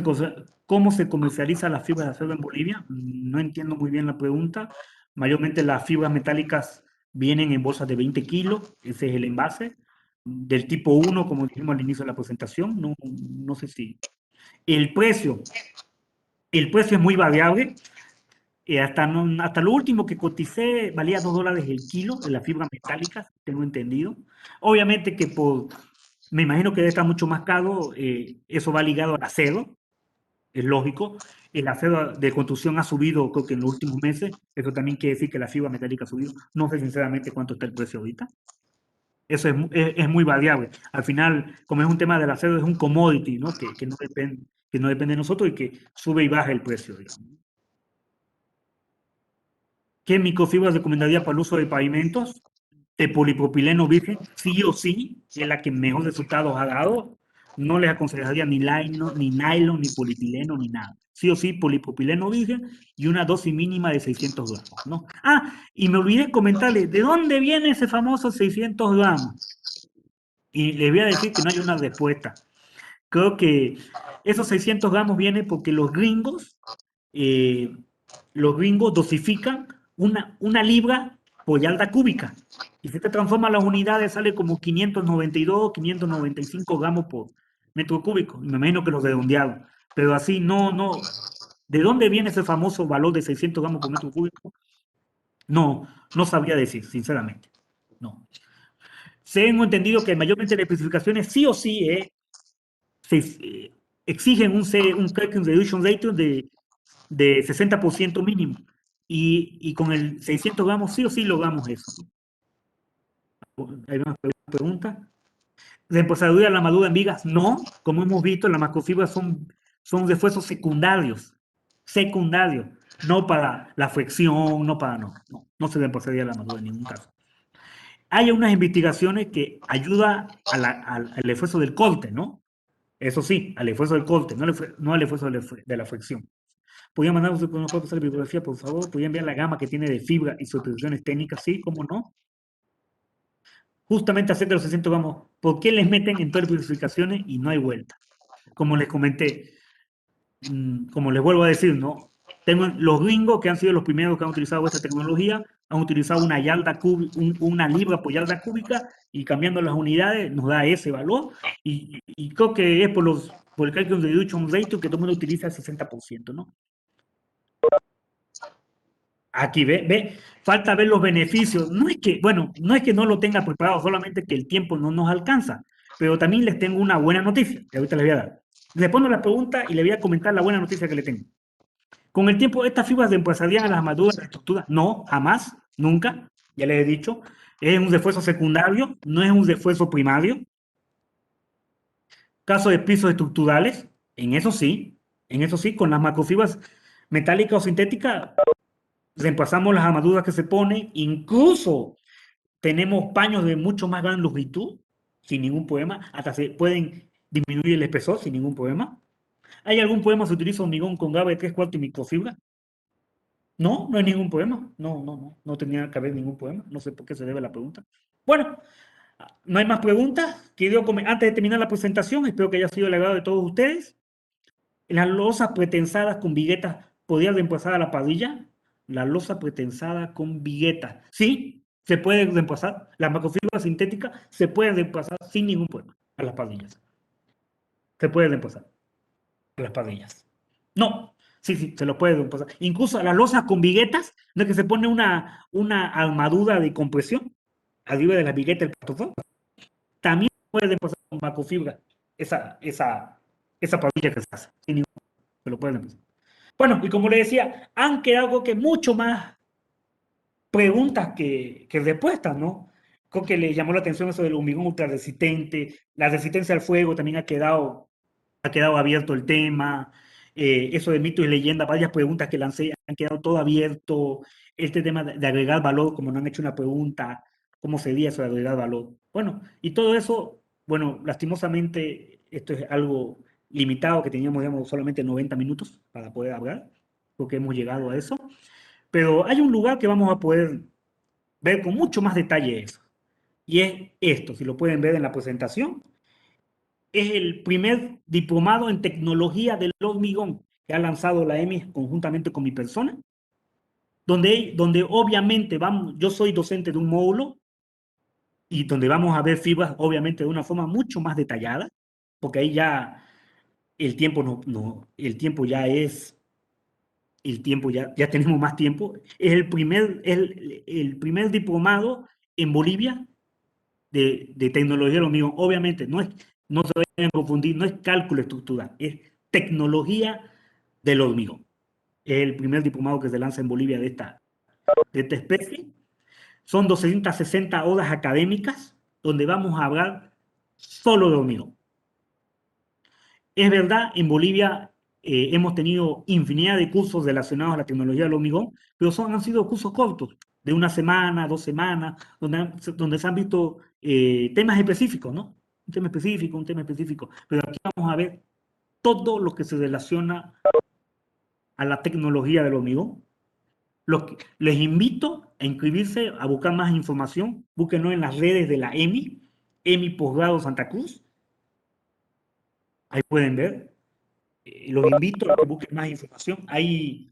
Speaker 1: se comercializa las fibras de acero en Bolivia? No entiendo muy bien la pregunta. Mayormente las fibras metálicas vienen en bolsas de 20 kilos, ese es el envase. Del tipo 1, como dijimos al inicio de la presentación, no sé si. El precio, el precio es muy variable. Hasta lo último que coticé valía $2 el kilo de las fibras metálicas, tengo entendido. Obviamente que me imagino que debe estar mucho más caro, eso va ligado al acero, es lógico. El acero de construcción ha subido, creo que en los últimos meses, eso también quiere decir que la fibra metálica ha subido. No sé sinceramente cuánto está el precio ahorita. Eso es muy variable. Al final, como es un tema del acero, es un commodity, ¿no? Que no depende de nosotros y que sube y baja el precio, digamos. ¿Qué microfibras recomendaría para el uso de pavimentos? De polipropileno virgen, sí o sí, es la que mejor resultados ha dado. No les aconsejaría ni nylon, ni polipileno, ni nada. Sí o sí, polipropileno virgen y una dosis mínima de 600 gramos, ¿no? Ah, y me olvidé comentarles, ¿de dónde viene ese famoso 600 gramos? Y les voy a decir que no hay una respuesta. Creo que esos 600 gramos vienen porque eh, los gringos dosifican una libra por yarda cúbica. Y si te transforman las unidades, sale como 592, 595 gramos por metro cúbico. Y me imagino que los redondearon. Pero así no. ¿De dónde viene ese famoso valor de 600 gramos por metro cúbico? No sabría decir, sinceramente. No. Tengo entendido que mayormente las especificaciones sí o sí se exigen un Current Reduction Ratio de 60% mínimo. Y con el 600 gramos sí o sí logramos eso. ¿Hay una pregunta? ¿Reemplazaría la madura en vigas? No, como hemos visto, las macrofibras son refuerzos secundarios, secundarios, no para la fricción, no se reemplazaría la madura en ningún caso. Hay unas investigaciones que ayudan al esfuerzo del corte, ¿no? Eso sí, al esfuerzo del corte, no al esfuerzo de la fricción. ¿Podrían mandar usted con nosotros la bibliografía, por favor? ¿Podrían ver la gama que tiene de fibra y sus especificaciones técnicas? Sí, ¿cómo no? Justamente acerca de los 600 vamos, ¿por qué les meten en todas las especificaciones y no hay vuelta? Como les comenté, como les vuelvo a decir, ¿no? Tengo los gringos que han sido los primeros que han utilizado esta tecnología, han utilizado una libra por yarda cúbica y cambiando las unidades nos da ese valor y creo que es por el cálculo de reduction ratio que todo el mundo utiliza el 60%, ¿no? Aquí falta ver los beneficios. No es que no lo tenga preparado, solamente que el tiempo no nos alcanza. Pero también les tengo una buena noticia, que ahorita les voy a dar. Les pongo la pregunta y les voy a comentar la buena noticia que le tengo. Con el tiempo, ¿estas fibras reemplazarían a las armaduras de estructura? No, jamás, nunca. Ya les he dicho. Es un refuerzo secundario, no es un refuerzo primario. Caso de pisos estructurales, en eso sí, con las macrofibras metálicas o sintéticas reemplazamos las armaduras que se ponen, incluso tenemos paños de mucho más gran longitud, sin ningún problema, hasta se pueden disminuir el espesor sin ningún problema. ¿Hay algún problema si utilizo hormigón con GABA de 3/4 y microfibra? No, no hay ningún problema. No, no, no. No tenía que haber ningún problema. No sé por qué se debe la pregunta. Bueno, no hay más preguntas. Antes de terminar la presentación, espero que haya sido el agrado de todos ustedes. Las losas pretensadas con viguetas podían reemplazar a la parrilla. La losa pretensada con viguetas. Sí, se puede reemplazar. La macrofibra sintética se puede reemplazar sin ningún problema a las parrillas. Se puede reemplazar a las parrillas. No, sí, sí, se lo puede reemplazar. Incluso a las losas con viguetas, no es que se pone una armadura de compresión arriba de la vigueta del platofón. También puede reemplazar con macrofibra esa parrilla que se hace. Sin ningún problema, se lo puede reemplazar. Bueno, y como le decía, han quedado algo que mucho más preguntas que respuestas, ¿no? Creo que le llamó la atención eso del hormigón ultra resistente, la resistencia al fuego también ha quedado abierto el tema, eso de mitos y leyendas, varias preguntas que lancé han quedado todo abierto, este tema de agregar valor, como no han hecho una pregunta, ¿cómo sería eso de agregar valor? Bueno, y todo eso, bueno, lastimosamente esto es algo limitado, que teníamos, digamos, solamente 90 minutos para poder hablar, porque hemos llegado a eso, pero hay un lugar que vamos a poder ver con mucho más detalle eso, y es esto, si lo pueden ver en la presentación, es el primer diplomado en tecnología del hormigón que ha lanzado la EMI conjuntamente con mi persona, donde obviamente yo soy docente de un módulo y donde vamos a ver fibras obviamente de una forma mucho más detallada, porque ahí ya el tiempo el tiempo ya es, el tiempo ya tenemos más tiempo. Es el primer diplomado en Bolivia de tecnología lo mío. Obviamente, no se vayan a confundir, no es cálculo estructural, es tecnología del hormigón. Es el primer diplomado que se lanza en Bolivia de esta especie. Son 260 horas académicas donde vamos a hablar solo de hormigón. Es verdad, en Bolivia hemos tenido infinidad de cursos relacionados a la tecnología del hormigón, pero han sido cursos cortos, de una semana, 2 semanas, donde se han visto temas específicos, ¿no? Un tema específico, un tema específico. Pero aquí vamos a ver todo lo que se relaciona a la tecnología del hormigón. Les invito a inscribirse, a buscar más información. Búsquenlo en las redes de la EMI Posgrado Santa Cruz. Ahí pueden ver. Los invito a que busquen más información. Ahí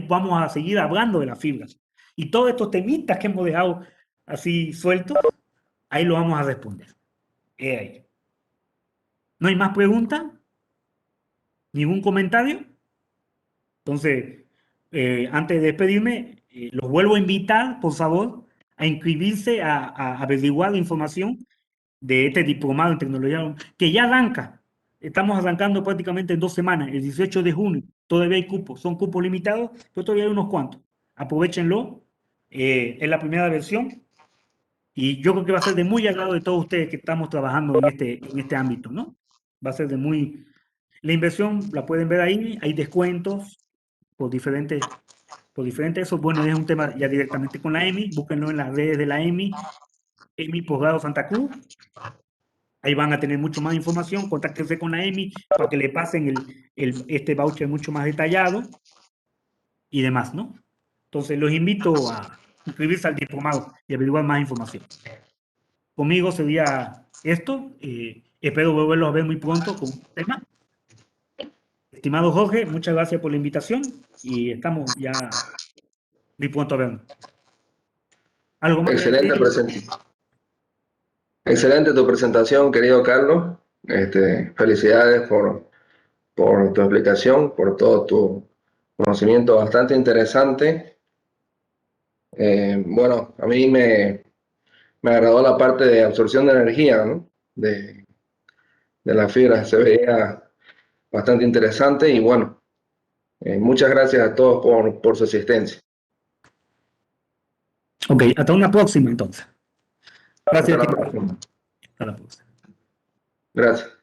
Speaker 1: vamos a seguir hablando de las fibras. Y todos estos temitas que hemos dejado así sueltos, ahí lo vamos a responder. Ahí. ¿No hay más preguntas? ¿Ningún comentario? Entonces, antes de despedirme, los vuelvo a invitar, por favor, a inscribirse, a averiguar la información de este diplomado en tecnología que ya arranca. Estamos arrancando prácticamente en 2 semanas, el 18 de junio. Todavía hay cupos, son cupos limitados, pero todavía hay unos cuantos. Aprovechenlo. Es la primera versión y yo creo que va a ser de muy agrado de todos ustedes que estamos trabajando en este ámbito, ¿no? Va a ser de muy... La inversión la pueden ver ahí, hay descuentos por diferentes, eso, bueno, es un tema ya directamente con la EMI, búsquenlo en las redes de la EMI Posgrado Santa Cruz, ahí van a tener mucho más información, contáctense con la EMI para que le pasen este voucher mucho más detallado y demás, ¿no? Entonces, los invito a inscribirse al diplomado y averiguar más información. Conmigo sería esto, espero volverlos a ver muy pronto con un tema. Estimado Jorge, muchas gracias por la invitación y estamos ya muy pronto a vernos. ¿Algo más que
Speaker 2: Excelente,
Speaker 1: decir?
Speaker 2: excelente tu presentación, querido Carlos. Felicidades por tu explicación, por todo tu conocimiento bastante interesante. Bueno, a mí me agradó la parte de absorción de energía, ¿no? de la fibra, se veía bastante interesante y bueno, muchas gracias a todos por su asistencia.
Speaker 1: Ok, hasta una próxima entonces.
Speaker 2: Hasta
Speaker 1: Gracias,
Speaker 2: la
Speaker 1: estimado.
Speaker 2: próxima.
Speaker 1: Hasta la próxima.
Speaker 2: Gracias.